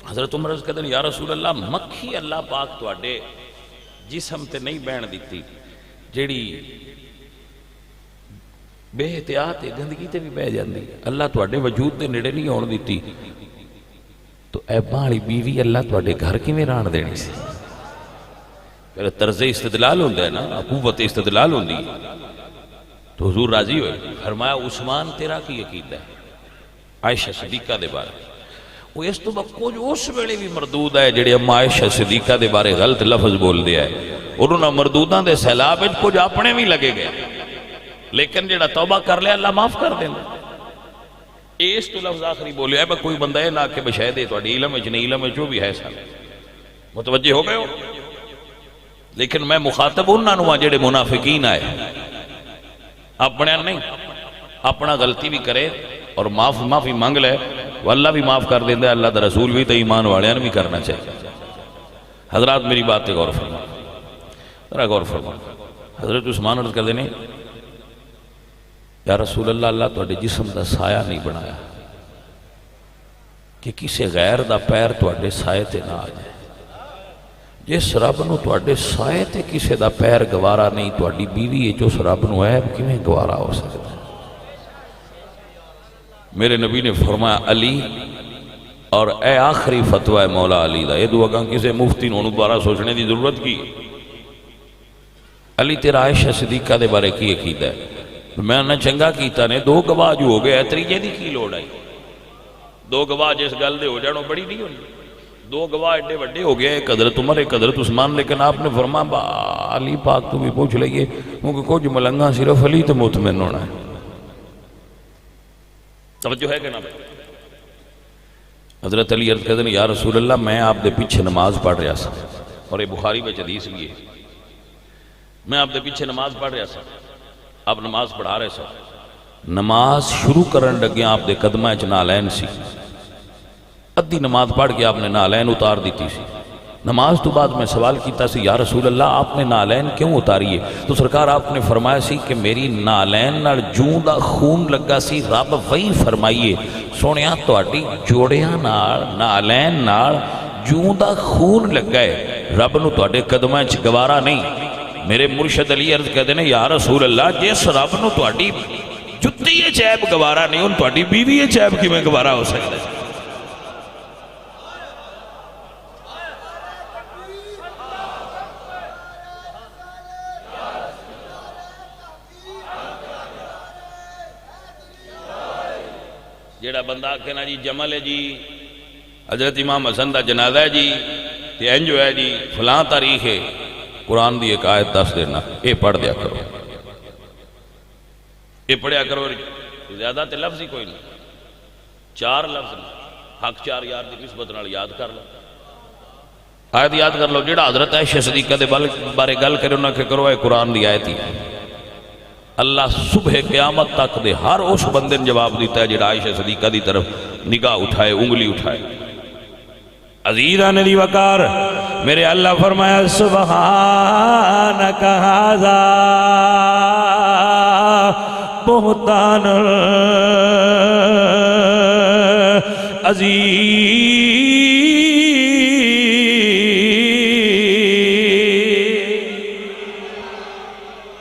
حضرت عمر کہتے ہیں یا رسول اللہ مکھی اللہ پاک تو آڈے جسم تے نہیں بین دیتی، جیڑی بے احتیاط گندگی تے بھی بہ جاندی، اللہ تو آڈے وجود دے نڑے نہیں ہون دیتی، تو اے باڑی بیوی اللہ تو آڈے گھر کی میں ران دینی سے؟ پہلے طرز استدلال ہوندہ ہے نا، قوت استدلال ہوندی، تو حضور راضی ہوئے، فرمایا عثمان تیرا کی عقید ہے عائشہ صدیقہ دے بارے، وہ اس تو کچھ اس ویلے بھی مردود ہے جڑے اما عائشہ صدیقہ دے بارے غلط لفظ بول دیا ہے، انہوں نے مردوداں دے سیلاب وچ کچھ اپنے بھی لگے گئے، لیکن جڑا توبہ کر لیا اللہ معاف کر دینا۔ اس تو لفظ آخری بولیا ہے کوئی بندہ ہے نہ کہ بشاہدے تو علم وچ نہیں، علم وچ جو بھی ہے سب متوجہ ہو گئے ہو؟ لیکن میں مخاطب انہاں نوں جڑے منافقین آئے، اپنے نہیں، اپنا غلطی بھی کرے اور معافی مانگ لے، وہ اللہ بھی معاف کر دیندے، اللہ دا رسول بھی تو ایمان والے بھی کرنا چاہیے۔ حضرات میری بات غور فرما، ذرا غور فرما۔ حضرت عثمان عرض کر دینے یا رسول اللہ اللہ تو اڈے جسم دا سایہ نہیں بنایا کہ کسی غیر دا پیر تو اڈے سائے تے نہ آ جائے، جس رب نو تو اڈے سائے تے کسی دا پیر گوارا نہیں، تو اڈی بیوی ہے جو اس رب نو عیب کیویں گوارا ہو سکتا ہے؟ میرے نبی نے فرمایا علی، اور اے آخری فتوہ مولا علی دا، یہ دو اگاں کسے مفتی نو دوبارہ سوچنے دی ضرورت کی، علی تیرا عائشہ صدیقہ دے بارے کی عقید ہے؟ میں نے چنگا کیتا نے، دو گواہ جو ہو گئے تریجے دی کی لوڑ آئی؟ دو گواہ جس گل دے ہو جانو بڑی نہیں ہونی، دو گواہ ایڈے وڈے ہو گئے، ایک حضرت عمر ایک حضرت عثمان، لیکن آپ نے فرمایا علی پاک تو بھی پوچھ لئیے کیونکہ کچھ ملنگا صرف علی تو مطمئن ہونا ہے۔ توجہ ہے کہ نہ؟ حضرت علی عرض کہتے ہیں یا رسول اللہ میں آپ دے پیچھے نماز پڑھ رہا سا، اور یہ بخاری میں حدیث بھی ہے، میں آپ دے پیچھے نماز پڑھ رہا سا، آپ نماز پڑھا رہے سا، نماز شروع کرن لگے آپ دے قدمہ اچ نالین سی، ادھی نماز پڑھ کے آپ نے نالین اتار دیتی سی، نماز تو بعد میں سوال کیتا سی یا رسول اللہ آپ نے نالین کیوں اتاری ہے؟ تو سرکار آپ نے فرمایا سی کہ میری نالین نال جوں دا خون لگا سی، رب وہی فرمائیے سونیا تواڈی جوڑیاں نال نالین نال جوں دا خون لگا ہے، رب نو تواڈے قدماں وچ گوارا نہیں۔ میرے مرشد علی عرض کہتے ہیں یا رسول اللہ جس رب نو تواڈی جُتی وچ عیب گوارا نہیں، ان تواڈی بیوی وچ عیب کیویں گوارا ہو سکدا ہے؟ جیڑا بندہ کہنا جی جمل ہے جی، حضرت امام حسن دا جنازہ ہے جی، تے انج ہے جی، فلاں تاریخ ہے، قرآن دی ایک آیت دس دینا، اے پڑھ دیا کرو، اے پڑھیا کرو، زیادہ تے لفظ ہی کوئی نہیں، چار لفظ نہیں، حق چار یار دی نسبت نال یاد کر لو، آیت یاد کر لو، جیڑا حضرت عائشہ صدیقہ دے بارے گل کرو نہ کہ کرو، اے قرآن دی آیت ہی اللہ صبح قیامت تک دے ہر اس بندے نے جواب دیتا ہے جڑا عائشہ صدیقہ دی طرف نگاہ اٹھائے، انگلی اٹھائے۔ عزیزان علی وقار میرے اللہ فرمایا سبحانک ھذا بہتان عظیم،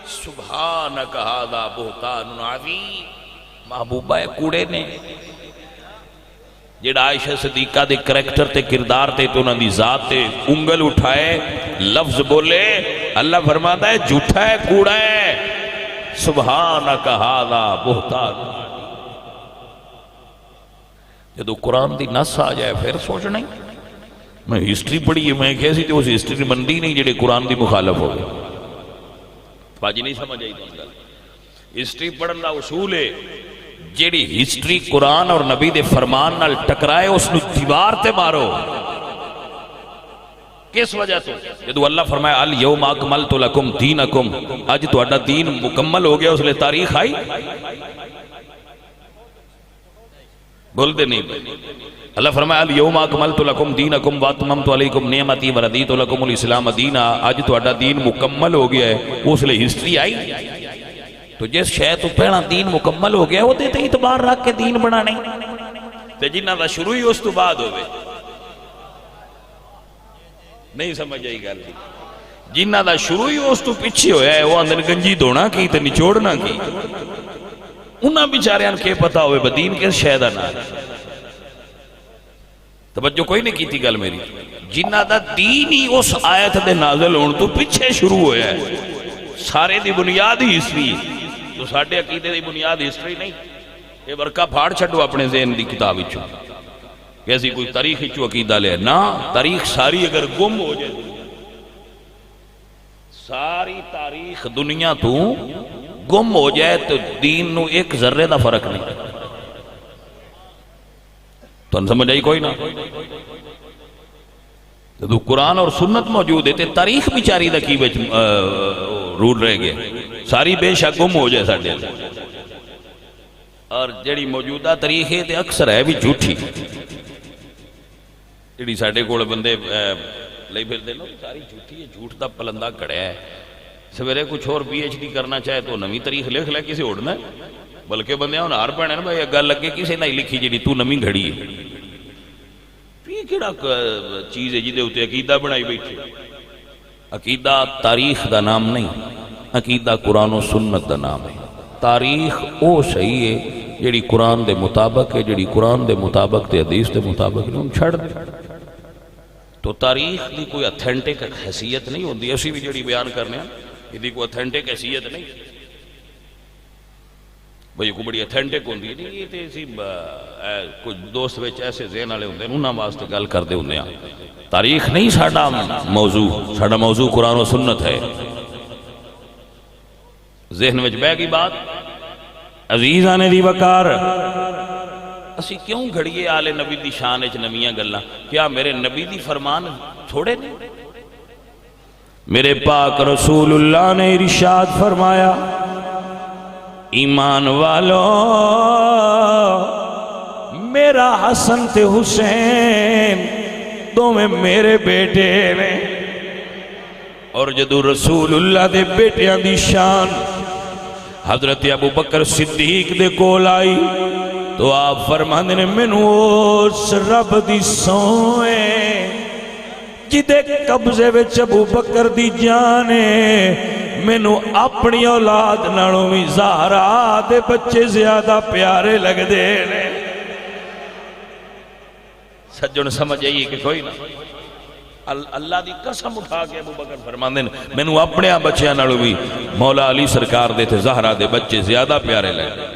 سبحانک ھذا بہتان عظیم، محبوبہ کوڑے نے جیڑا عائشہ صدیقہ دے کریکٹر تے کردار تے تو انہاں دی ذات تے انگل اٹھائے، لفظ بولے، اللہ فرماتا ہے جھوٹا ہے، کوڑا ہے، سبحانک ھذا بہتان۔ جدو قرآن دی نص آ جائے پھر سوچنا ہی۔ میں ہسٹری پڑھی ہے، میں کہہ سی تو اس ہسٹری منڈی نہیں جڑے قرآن دی مخالف ہو گئے۔ باجی نہیں سمجھ آئی تو گل۔ ہسٹری پڑھن دا اصول ہے جیڑی ہسٹری قرآن اور نبی دے فرمان نال ٹکرائے اس نو دیوار تے مارو۔ کس وجہ تو جدو اللہ فرمایا الیوم اکملت لکم دینکم، اج تہاڈا دین مکمل ہو گیا، اس لئے تاریخ آئی بول دے نہیں۔ اللہ فرمایا الیوم اکملت لکم دینکم واتممت علیکم نعمتی وردیت لکم الاسلام دینا، اج تہاڈا دین مکمل ہو گیا ہے، اس لئے ہسٹری آئی۔ تو جس شے تو پہلا دین مکمل ہو گیا وہ تے اعتبار رکھ کے دین بنانے، تے جنہ دا شروع ہی اس تو بعد ہوئے۔ نہیں سمجھ آئی گل؟ جنہ دا شروع ہی اس تو پیچھے ہویا ہے وہ اندر گنجی دھونا کی تے نچوڑنا کی، انہاں بیچاریاں کے پتہ ہوئے بدین کس شے دا نام۔ توجہ کوئی نہیں کیتی گل میری؟ جنہ دا دین ہی اس آیت دے نازل ہون تو پیچھے شروع ہویا ہے، سارے دی بنیاد ہی ہسٹری ہے۔ تو ساڈے عقیدے دی بنیاد ہسٹری نہیں، یہ ورقہ پھاڑ چھڈو اپنے ذہن دی کتاب وچوں، کیسی کوئی تاریخ وچوں عقیدہ لے نا۔ تاریخ ساری اگر گم ہو جائے، ساری تاریخ دنیا تو گم ہو جائے تو دین نو ایک ذرے دا فرق نہیں۔ تو سمجھ آئی کوئی نہ؟ تو قرآن اور سنت موجود ہے تے تاریخ بیچاری دا کی وچ رول رہ گئے، ساری بے شک گم ہو جائے ساڈے۔ اور جڑی موجودہ تاریخ ہے تے اکثر ہے بھی جھوٹی، جڑی ساڈے کول بندے لئی پھردے نو ساری جھوٹی ہے، جھوٹ دا پلندہ کڑیا ہے۔ سویرے کچھ اور پی ایچ ڈی کرنا چاہے تو نمی تاریخ لکھ لے کسی اڑنا ہے، بلکہ بندے ہوں ہار پینے نا بھائی گل لگے کسی نہیں لکھی جڑی تو نمی گھڑی ہے۔ یہ کیڑا چیز ہے جدے ہوتے عقیدہ بنائی بیٹھے؟ عقیدہ تاریخ دا نام نہیں، عقیدہ قرآن و سنت دا نام ہے۔ تاریخ او صحیح ہے جڑی قرآن دے مطابق ہے، جڑی قرآن دے مطابق تے حدیث دے مطابق نہیں، چھڑ دے۔ تو تاریخ دی کوئی اتھینٹک حیثیت نہیں ہوندی، اسی بھی جڑی بیان کرنے ہیں یہ دی کوئی اتھینٹک حیثیت نہیں، بھئی کوئی بڑی اتھینٹک ہوندی ہے نہیں۔ یہ تے اسی کچھ دوست وچ ایسے ذہن والے ہوندے ہیں، انہاں واسطے گل کردے ہوندے ہیں۔ تاریخ نہیں ساڈا موضوع، ساڈا موضوع قرآن و سنت ہے۔ ذہن وچ بہ گئی بات؟ عزیزاں دی وقار، اسی کیوں گھڑیے آل نبی دی شان وچ نویاں گلاں؟ کیا میرے نبی دی فرمان تھوڑے نہیں؟ میرے پاک رسول اللہ نے ارشاد فرمایا ایمان والو میرا حسن تے حسین دونوں میرے بیٹے نے۔ اور جدو رسول اللہ دے بیٹیاں دی شان حضرت ابو بکر صدیق دے کول آئی تو آپ فرماندے نے مینوں اس رب دی سوئے جدے قبضے وچ ابو بکر دی جان ہے، مینوں اپنی اولاد نالوں وی زہرا دے بچے زیادہ پیارے لگ دے نے۔ سجن سمجھ آئیے کہ کوئی نہ؟ اللہ دی قسم اٹھا کے ابو بکر فرماندے نے مینوں اپنے بچیاں نالوں وی مولا علی سرکار دے تے زہرا دے بچے زیادہ پیارے لگے۔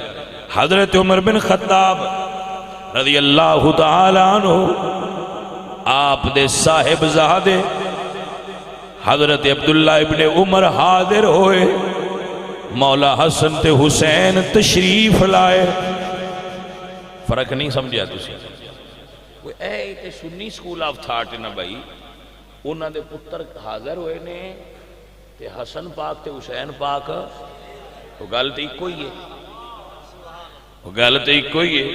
حضرت عمر بن خطاب رضی اللہ تعالی عنہ آپ دے صاحب زادے حضرت عبداللہ ابن عمر حاضر ہوئے، مولا حسن تے حسین تشریف لائے۔ فرق نہیں سمجھا تسی؟ اے تے سنی سکول آف تھاٹ نا بھائی، انہاں دے پتر حاضر ہوئے نے تے حسن پاک تے حسین پاک، تو گل تے ایک ہی ہے، وہ گل تے ایک ہی ہے،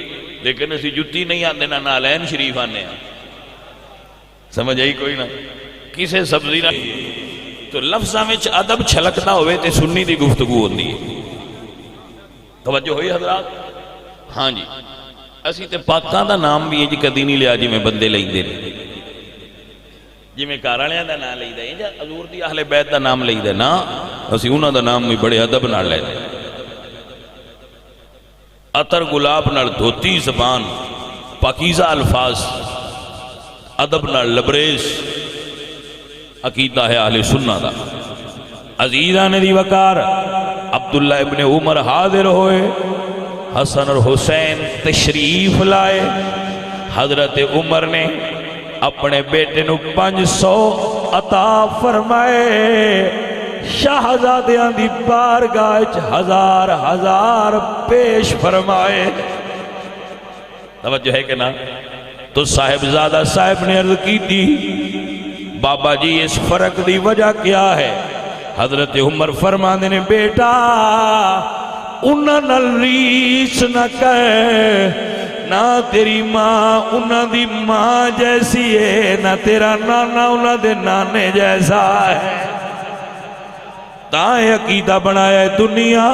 لیکن اسی جتی نہیں آندے نا نالین شریف آنے ہیں۔ سمجھ آئی کوئی نہ؟ کسے سبزی نہ تو لفظاں وچ ادب چھلکدا ہوئے تے سنی دی گفتگو ہوندی ہے۔ توجہ ہوئی حضرات؟ ہاں جی، اسی تے پاکاں دا نام بھی جی کدی نہیں لیا جی میں بندے لیندے نے، جی میں گھر والیاں دا نام لئیدا ہے، حضور دی اہل بیت دا نام لئیدا نا، اسی انہاں دا نام بھی بڑے ادب نال لیندے۔ عطر گلاب نال دھوتی زبان، پاکیزہ الفاظ، ادب نال لبریز، عقیدہ ہے اہل سنہ دا۔ عزیزان دی وقار عبداللہ ابن عمر حاضر ہوئے، حسن اور حسین تشریف لائے، حضرت عمر نے اپنے بیٹے نو 500 عطا فرمائے، شہزادیاں دی بارگاہ ہزار ہزار پیش فرمائے۔ توجہ ہے کہ نا؟ تو صاحبزادہ صاحب نے عرض کی تھی بابا جی اس فرق دی وجہ کیا ہے؟ حضرت عمر فرمانے نے بیٹا انہاں نال ریس نہ کر، نہ تیری ماں انہاں دی ماں جیسی ہے، نہ تیرا نانا انہاں دے نانے جیسا ہے۔ تائیں عقیدہ بنایا ہے دنیا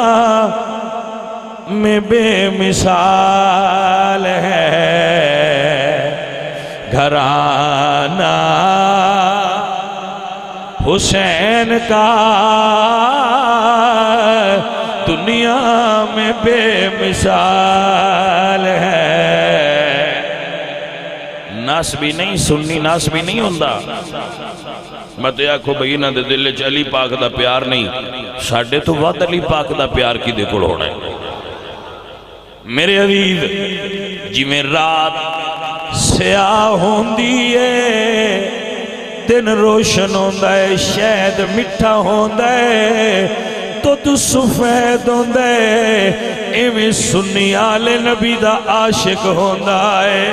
میں بے مثال ہے گھرانہ حسین کا، دنیا میں بے مثال ہے۔ ناسبی نہیں، سنی ناسبی نہیں ہوندہ۔ میں تو آکھو بھئی نہ دے دل چ علی پاک دا پیار نہیں، ساڑھے تو ود علی پاک دا پیار کی دے کڑ ہونا ہے۔ میرے عزیز جی میں رات سیاہ ہوندی ہے، دن روشن ہوندہ ہے، شہد مٹھا ہوندہ ہے، تو سفید ہوندہ ہے، ایویں سنی آل نبی دا عاشق ہوندہ ہے۔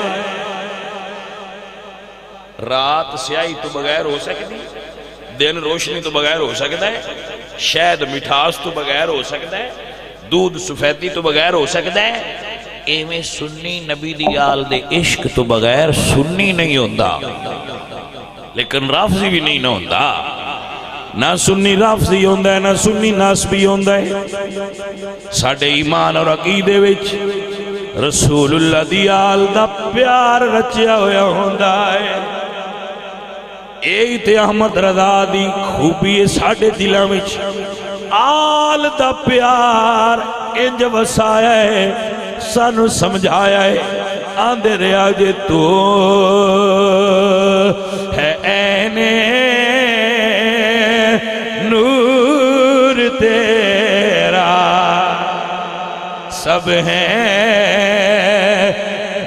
رات سیاہی تو بغیر ہو سکتی، دن روشنی تو بغیر ہو سکتا ہے، شہد مٹھاس تو بغیر ہو سکتا ہے، دودھ سفیدی تو بغیر ہو سکتا ہے، ایویں سنی نبی دی آل دے عشق تو بغیر سنی نہیں ہوندہ، لیکن رافضی بھی نہیں ہوندہ۔ نہ سنی رافضی ہوندہ ہے، نہ سنی ناسبی ہوندہ ہے۔ ساڑھے ایمان اور عقیدے وچ رسول اللہ دی آل دا پیار رچیا ہویا ہوندہ ہے۔ ایک تے احمد رضا دی خوبی ہے ساڑھے دلوں وچ، آل دا پیار انج وسایا ہے، سانو سمجھایا ہے، آندے رہا جے تو ہے این نور تیرا، سب ہیں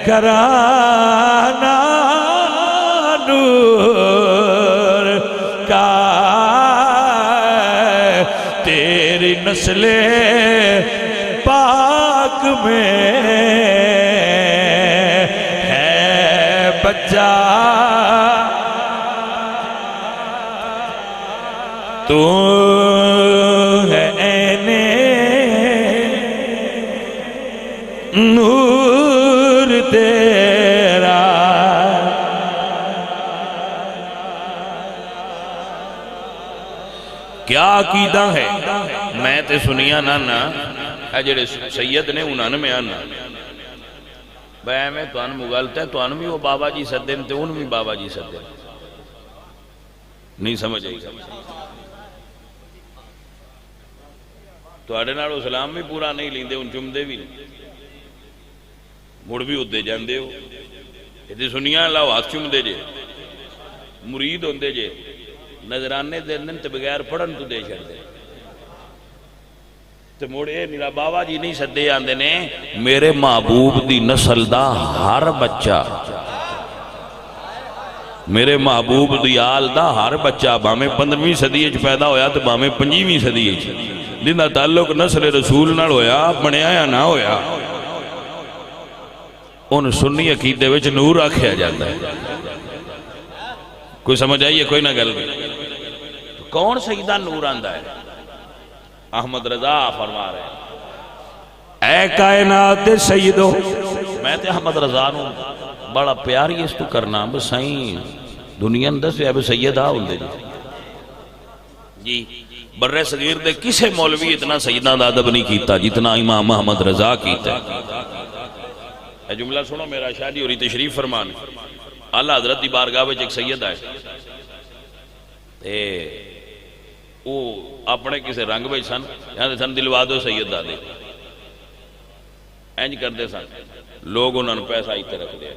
گھرانہ نور کا، تیری نسل پاک میں ہے بچہ، تو ہے این نور تیرا۔ کیا عقیدہ ہے؟ میں تے سنیا نانا اے جڑے سید نے انہاں میں آنا بھائی میں تو ان مغلط ہے، تو ان بھی وہ بابا جی سدن تے ان بھی بابا جی سدن، نہیں سمجھ آئی؟ تو آڑے ناڑو سلام بھی پورا نہیں لیندے، ان چمدے بھی نہیں، مڑ بھی ادھے جاندے ہو، یہ سنیا اللہ ہاتھ چمدے جے، مرید ہوندے جے، نظرانے دن تے بغیر پڑھن تو دے چھڑ دے، تے موڑے میرا بابا جی نہیں سدے آندے نے، میرے محبوب دی نسل دا ہر بچہ، میرے محبوب دی آل دا ہر بچہ، بامیں 15ویں صدی اچھ پیدا ہویا تو بامیں 25ویں صدی اچھ، جنہ تعلق نسل رسول نال ہویا، بنیا یا نہ ہویا، ان سنی عقیدے وچ نور آکھیا جاتا ہے۔ کوئی سمجھ آئیے؟ کوئی نہ گل گئی؟ کون سیدہ نور آندہ ہے؟ احمد رضا فرما رہے ہیں اے کائنات سیدو، میں تے احمد رضا نو بڑا پیاری اس تو کرنا، بس سائیں دنیا اندر سے اب سیدہ ہوندے جی برے صغیر دے کسے مولوی اتنا سیدہ دا ادب نہیں کیتا جتنا امام احمد رضا کیتا۔ اے جملہ سنو میرا شادی اور تشریف فرمان، اللہ حضرت دی بارگاہ وچ ایک سید آئے، وہ اپنے کسے رنگ بھائی سن، یہاں سن دلوا دو سید دادے، اینج کردے سن، لوگ انہوں نے پیسہ ہی رکھ دیا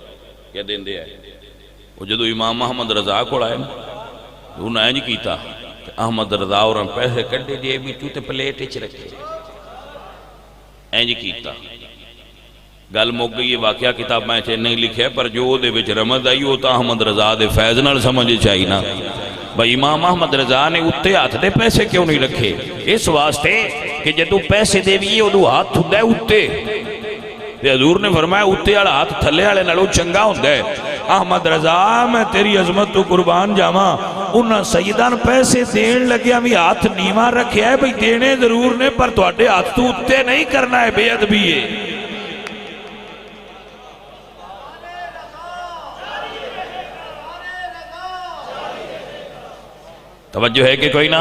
یا دین دیا ہے۔ وہ جدو امام محمد رضا کو آئے انہوں نے اینج کیتا، احمد رضا اور پیسے کڈے جے بھی تے پلیٹ وچ رکھے اینج کیتا گل مک گئی. واقعہ کتاباں چ نہیں لکھیا پر جو دے وچ رمز آئی وہ تو احمد رضا دے فیض نال سمجھ چاہی نا. بھائی امام احمد رضا نے اتے ہاتھ دے پیسے کیوں نہیں رکھے؟ اس واسطے کہ جدو پیسے دے بھی ادو ہاتھ ہوندا ہے اتے. حضور نے فرمایا اتے والا ہاتھ تھلے والے نالوں چنگا ہوندا ہے. احمد رضا میں تیری عظمت تو قربان جاواں انہاں سیدان پیسے دین لگیا بھی ہاتھ نیواں رکھیا ہے. بھئی دینے ضرور نے پر تواڈے ہاتھ تو اتے نہیں کرنا ہے، بے ادبی ہے. توجہ ہے کہ کوئی نہ؟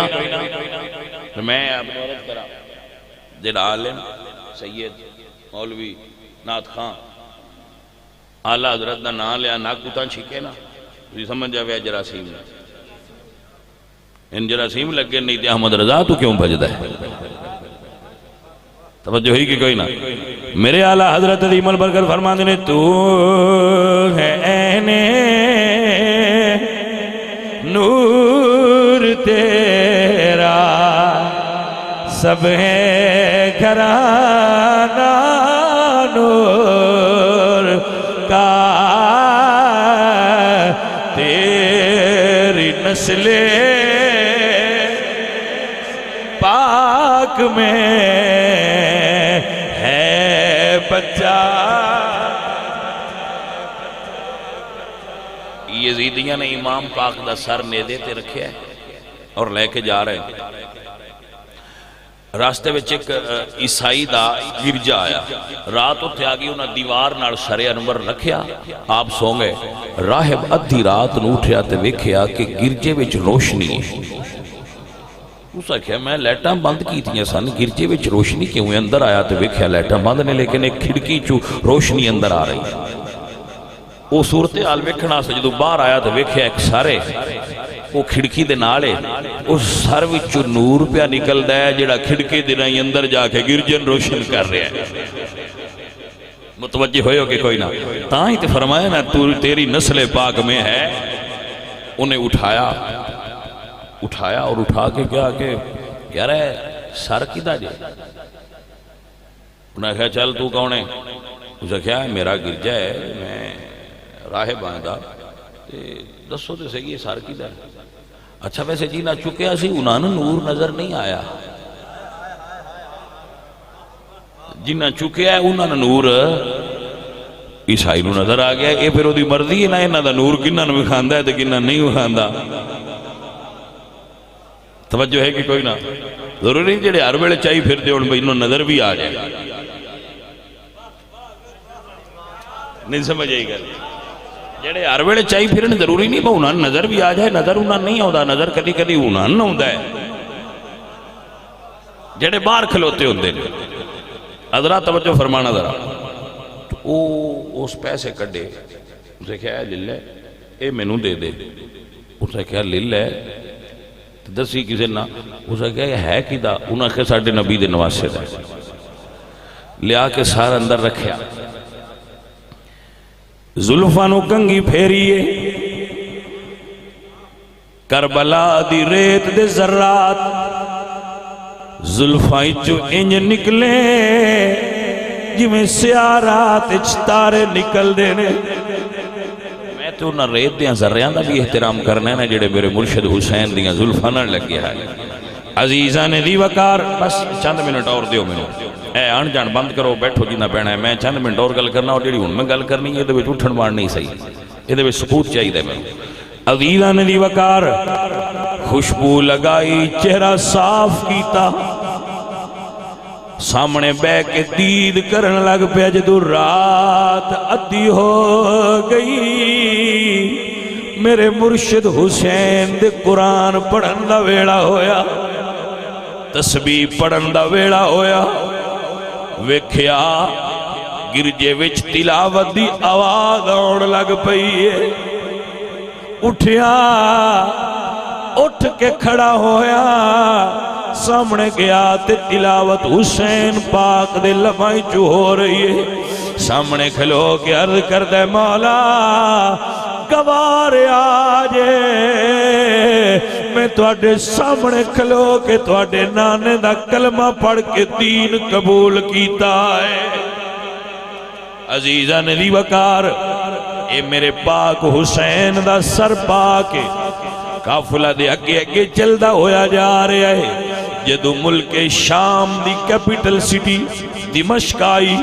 میں اپنے عرض کرا جڑا عالم سید مولوی نات خان آلہ حضرت دا نام لیا ناکو تاں چھکے نا تسی سمجھ جاوے جراثیم نے ان جراثیم لگے نہیں تے احمد رضا تو کیوں بھجدا ہے؟ توجہ ہوئی کہ کوئی نہ؟ میرے آلہ حضرت عظیم البرکت فرماندے نے تو ہے عین نور تیرا سب ہے گھرانہ نور کا تیری نسل پاک میں ہے بچہ. یزیدیاں نے امام پاک دا سر نیدے تے رکھیا ہے اور لے کے جا رہے ہیں. راستے وچ ایک عیسائی دا گرجا آیا. رات اتھے آگئی انہاں دیوار نال سر انور رکھیا. آپ سو گئے. راہب ادھی رات نو اٹھیا تے ویکھیا کہ گرجے وچ روشنی ہے. اس آکھیا میں لائٹاں بند کیتیاں سن گرجے وچ روشنی کیوں ہے؟ اندر آیا تے ویکھیا لائٹاں بند نے لیکن ایک کھڑکی چوں روشنی اندر آ رہی. وہ صورتحال ویکھنا سے جدو باہر آیا تو ویکھیا ایک سارے وہ کھڑکی دے نالے اس سر وچوں نور پیا نکلدا ہے جڑا کھڑکی دے نہیں اندر جا کے گرجن روشن کر رہا ہے. متوجہ ہوئے ہو کہ کوئی نہ؟ تاں ہی تے فرمایا نا تیری نسل پاک میں ہے. انہیں اٹھایا اور اٹھا کے کیا کہ یار سر کدا جے؟ انہیں کہا چل تو کون ہے؟ اسے کہا میرا گرجا ہے میں راہب آندا دسو تے صحیح ہے سر کدا ہے؟ اچھا ویسے جی نہ چکیا سی انہاں نوں نور نظر نہیں آیا. جنہ چکیا ہے انہاں نور عیسائی نوں نظر آ گیا. اے پھر اودی مرضی ہے نا انہاں دا نور کنہاں نوں وکھاندا ہے تے کنہاں نہیں وکھاندا. توجہ ہے کہ کوئی نہ؟ ضروری نہیں جڑے ہر ویلے چاہی پھر دے ہن بھئی انہوں نظر بھی آ جائے. نہیں سمجھ آئی گل؟ جڑے ہر ویلے چاہی پھرن ضروری نہیں بھئی انہاں نظر بھی آ جائے. نظر انہاں نہیں آوندا. نظر کدی کدی انہاں نوں آوندا ہے جڑے باہر کھلوتے ہوندے نے. حضرات توجہ فرمانا ذرا. او اس پیسے کڈے اسے کہا لے لے اے مینوں دے دے. اسے کہا لے لے دسی کسی نہ. اسے کہا یہ ہے کدا؟ انہاں کہ ساڈے نبی دے نواسے دا. لیا کے سارا اندر رکھیا. زلفاں نوں کنگھی پھیریے کربلا دی ریت دے ذرات زلفاں چوں انج نکلے جویں سیاہ رات وچ تارے نکل دے نے. میں تو انہاں ریت دیاں ذریاں دا بھی احترام کرنا ہے نا جڑے میرے مرشد حسین دیاں زلفاں نال لگیا ہے. عزیزان دی وقار بس چند منٹ اور دیو مینوں. اے آن جان بند کرو بیٹھو جنہ پینا ہے. میں چند منٹ اور گل کرنا اور جڑی ہن میں گل کرنی ہے یہ اٹھن بان نہیں صحیح. یہ سکوت چاہیے میں. عزیزان دی وقار خوشبو لگائی چہرہ صاف کیتا سامنے بے کے دید کرن لگ پیا. جدو رات ادھی ہو گئی میرے مرشد حسین دے قرآن پڑھن دا ویڑا ہویا. تسبیح پڑھن دا ویڑا ہویا. ویکھیا گرجے وچ تلاوت دی آواز آن لگ پئی ہے. اٹھیا اٹھ کے کھڑا ہویا سامنے گیا تے تلاوت حسین پاک دے لبائیں چو ہو رہی ہے. سامنے کھلو کے عرض کر دے مولا گوار آجے میں تواڈے سامنے کھلو کے تواڈے نانے دا کلمہ پڑھ کے دین قبول کیتا ہے۔ عزیزاں دی وقار اے میرے پاک حسین دا سر پاک قافلہ دے اگے اگے چلدا ہویا جا رہا ہے۔ جدو ملک شام دی کیپٹل سٹی دمشق آئی،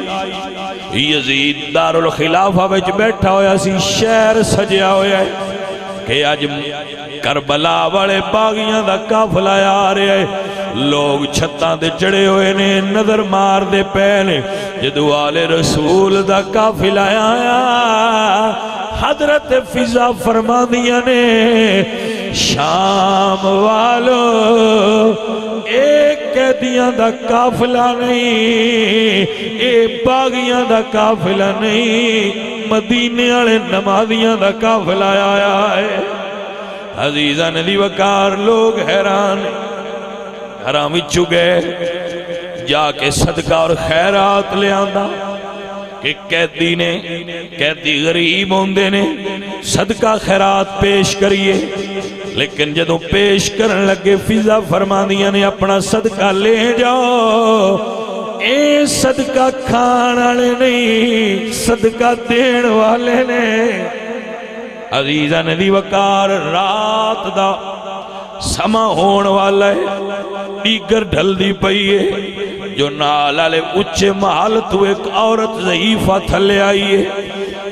یزید دارالخلافہ وچ بیٹھا ہویا سی، شہر سجیا ہویا ہے کہ اج کربلا والے باغیاں دا قافلہ آ رہا ہے۔ لوگ چھتاں دے چڑھے ہوئے نے، نظر مار دے پے نے۔ جدو آل رسول دا قافلہ آیا، حضرت فضا فرما دیا نے شام والو ایک قیدیاں دا قافلہ نہیں، اے باغیاں دا قافلہ نہیں، مدینے والے نمازیاں دا قافلہ آیا ہے۔ عزیزاں دی وقار لوگ حیران حرام وچوں گئے جا کے صدقہ اور خیرات لے آندا کہ قیدی غریب ہوندے نے، صدقہ خیرات پیش کریے۔ لیکن جدوں پیش کرن لگے فضا فرماندیاں نے اپنا صدقہ لے جاؤ، اے صدقہ کھان والے نہیں، صدقہ دین والے نے۔ عزیزاں دی وقار رات دا سما ہون والا ہے، دیگر ڈھل دی پئی ہے۔ جو نال والے اچھے محل تو ایک عورت ضعیفہ تھلے آئی ہے،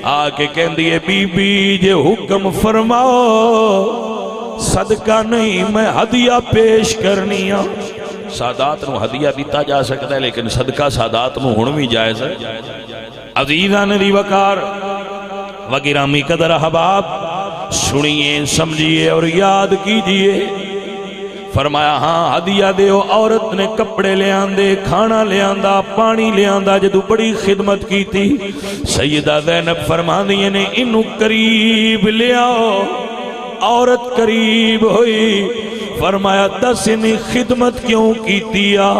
آکے کہندی ہے بی بی جے حکم فرماؤ، صدقہ نہیں میں ہدیہ پیش کرنی ہوں۔ سادات نو ہدیہ دیتا جا سکتا ہے، لیکن صدقہ سادات نو ہن بھی جائز ہے۔ عزیزاں دی وقار وگرامی قدر احباب، سنیے سمجھیے اور یاد کیجئے۔ فرمایا ہاں ہدیہ دیو۔ عورت نے کپڑے لے آندے، کھانا لے آندا، پانی لے آندا، جدو بڑی خدمت کی تھی۔ سیدہ زینب فرماندی نے انہوں قریب لے آؤ۔ عورت قریب ہوئی، فرمایا دس انہیں خدمت کیوں کی تیا؟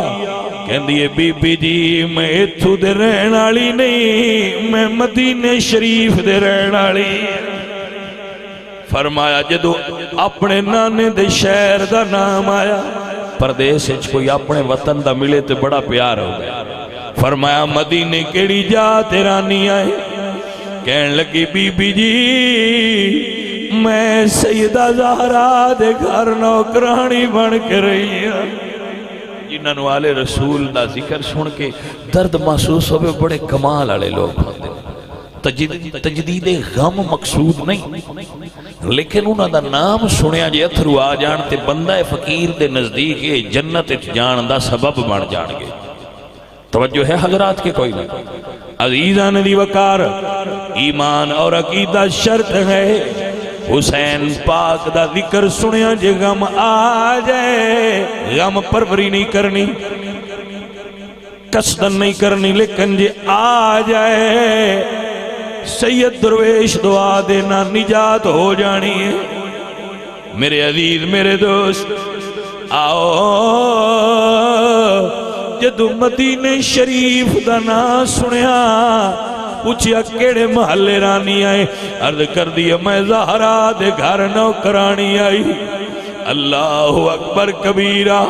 کہندی بی بی جی میں اتھو دے رہن والی نہیں، میں مدینے شریف دے رہن والی۔ فرمایا جدو اپنے نانے دے شہر دا نام آیا، پردیس وچ کوئی اپنے وطن دا ملے تے بڑا پیار ہو گیا۔ فرمایا مدینے کیڑی جا تیرا نہیں آئے؟ کہن لگی بی بی جی میں سیدہ زہرا دے گھر نوکرانی بن کے رہی ہوں۔ جنہاں نو آل رسول دا ذکر سن کے درد محسوس ہوئے، بڑے کمال والے لوگ ہوندے۔ تجدید غم مقصود نہیں، لیکن انہاں دا نام سنیا جے اتھرو آ جان تے بندہ فقیر دے نزدیک جنت جان دا سبب بن جان گے۔ توجہ ہے حضرات کے کوئی نہیں؟ عزیزان دی وقار ایمان اور عقیدہ شرط ہے۔ حسین پاک دا ذکر سنیا جے غم آ جائے، غم پروری نہیں کرنی، قصدن نہیں کرنی، لیکن جے آ جائے سید درویش دعا دینا نجات ہو جانی ہے۔ میرے عزیز میرے دوست آؤ، جدو مدینے شریف دا نام سنیا، پوچھیا کیڑے محلے رانی آئے؟ عرض کر دیا میں زہرا دے گھر نوکرانی آئی۔ اللہ اکبر کبیرہ۔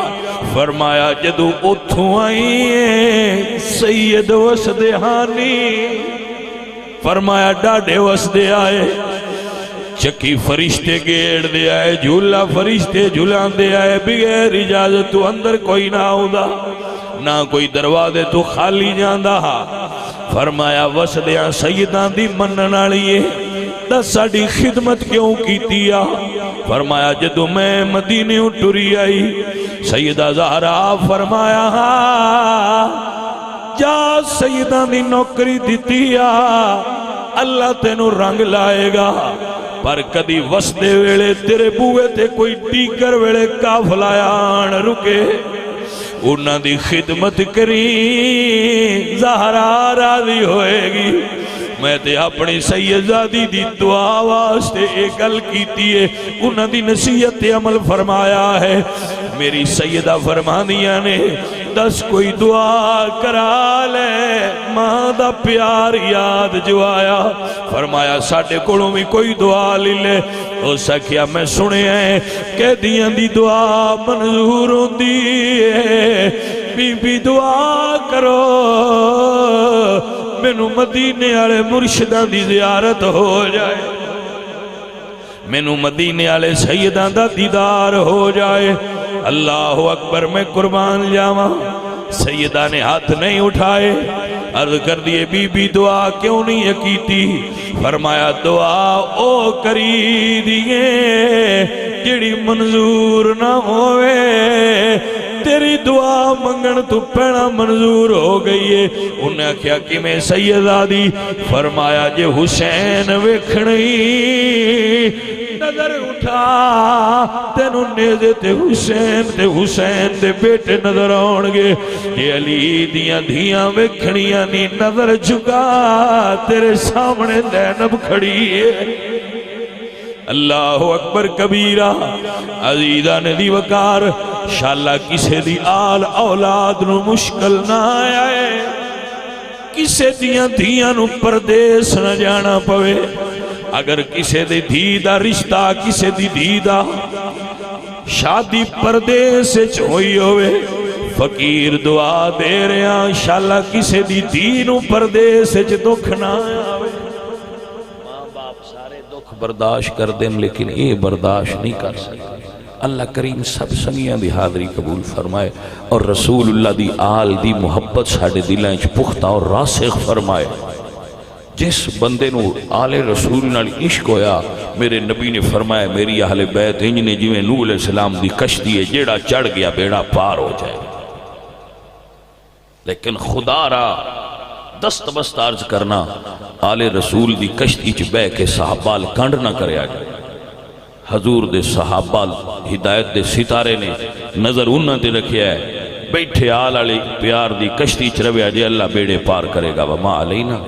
فرمایا جدو اتھوں آئی سید وسدہانی، فرمایا ڈاڈے وسدے آئے، چکی فرشتے گیڑ دے آئے، جھولا فرشتے جھولان دے آئے، بغیر اجازت تو اندر کوئی نہ ہودا، نہ کوئی دروازے تو خالی جاندہ۔ فرمایا وسدیاں سیدان دی منن والی دس ساڈی خدمت کیوں کیتیا؟ فرمایا جدو میں مدینے ٹری آئی، سیدہ زہرا فرمایا ہاں جا سیدان دی نوکری دیتیا، اللہ تینوں رنگ لائے گا، پر کدی وسدے ویلے تیرے بوئے تے کوئی ٹیکر ویلے قافلہ آن رکے، انہاں دی خدمت کری، زہرا راضی ہوئے گی۔ میں تے اپنی سیدزادی دی دعا واسطے ایک گل کیتی ہے، انہاں دی نصیحت عمل فرمایا ہے۔ میری سیدہ فرمانیاں نے دس کوئی دعا کرا لے ماں دا پیار یاد جو آیا فرمایا ساڑھے کڑوں میں کوئی دعا لی لے ہو سکیا میں سنے ہیں کہ دیاں دی دعا منظور ہوندی ہے بی بی دعا کرو مینوں مدینے والے مرشداں دی زیارت ہو جائے مینوں مدینے والے سیداں دا دیدار ہو جائے اللہ اکبر میں قربان جاواں سیدہ نے ہاتھ نہیں اٹھائے عرض کر دیے بی بی دعا کیوں نہیں کیتی فرمایا دعا او کری دیئے جڑی منظور نہ ہوئے تیری دعا منگن تو پہنا منظور ہو گئی ہے انہیں کیا کہ میں سیدہ دی فرمایا جے حسین ویکھنی نظر اٹھا تینو نیزے تے حسین دے بیٹے نظر آنگے یہ علی دیاں دھیاں ویکھنیاں نی نظر جھکا تیرے سامنے زینب کھڑی ہے اللہ اکبر کبیرہ عزیزہ نے دی وقار شاءاللہ کسے دی آل اولاد نو مشکل نہ آئے کسے دیاں دھیاں نو پردیس نہ جانا پوے اگر کسے دی دھی دا رشتہ کسے دی دھی دا شادی پردیس ہوئی ہوئے فقیر دعا دے رہے ہیں انشاءاللہ کسے دی دھی نو پردیس دکھ نہ آوے ماں باپ سارے دکھ برداشت کر دیں لیکن یہ برداشت نہیں کر سکتے اللہ کریم سب سنگیاں دی حاضری قبول فرمائے اور رسول اللہ دی آل دی محبت ساڑے دلائیں پختہ اور راسخ فرمائے جس بندے نو آل رسول نال عشق ہویا میرے نبی نے فرمایا میری اہل بیت انجنے جویں نوح علیہ السلام دی کشتی ہے جیڑا چڑھ گیا بیڑا پار ہو جائے لیکن خدا را دست بست عرض کرنا آل رسول دی کشتی چ بے کے صحابال کنڈ نہ کریا جائے حضور دے صحابال ہدایت دے ستارے نے نظر انہاں تے رکھیا ہے بیٹھے آل علی پیار دی کشتی چ رویا جے اللہ بیڑے پار کرے گا وما علینا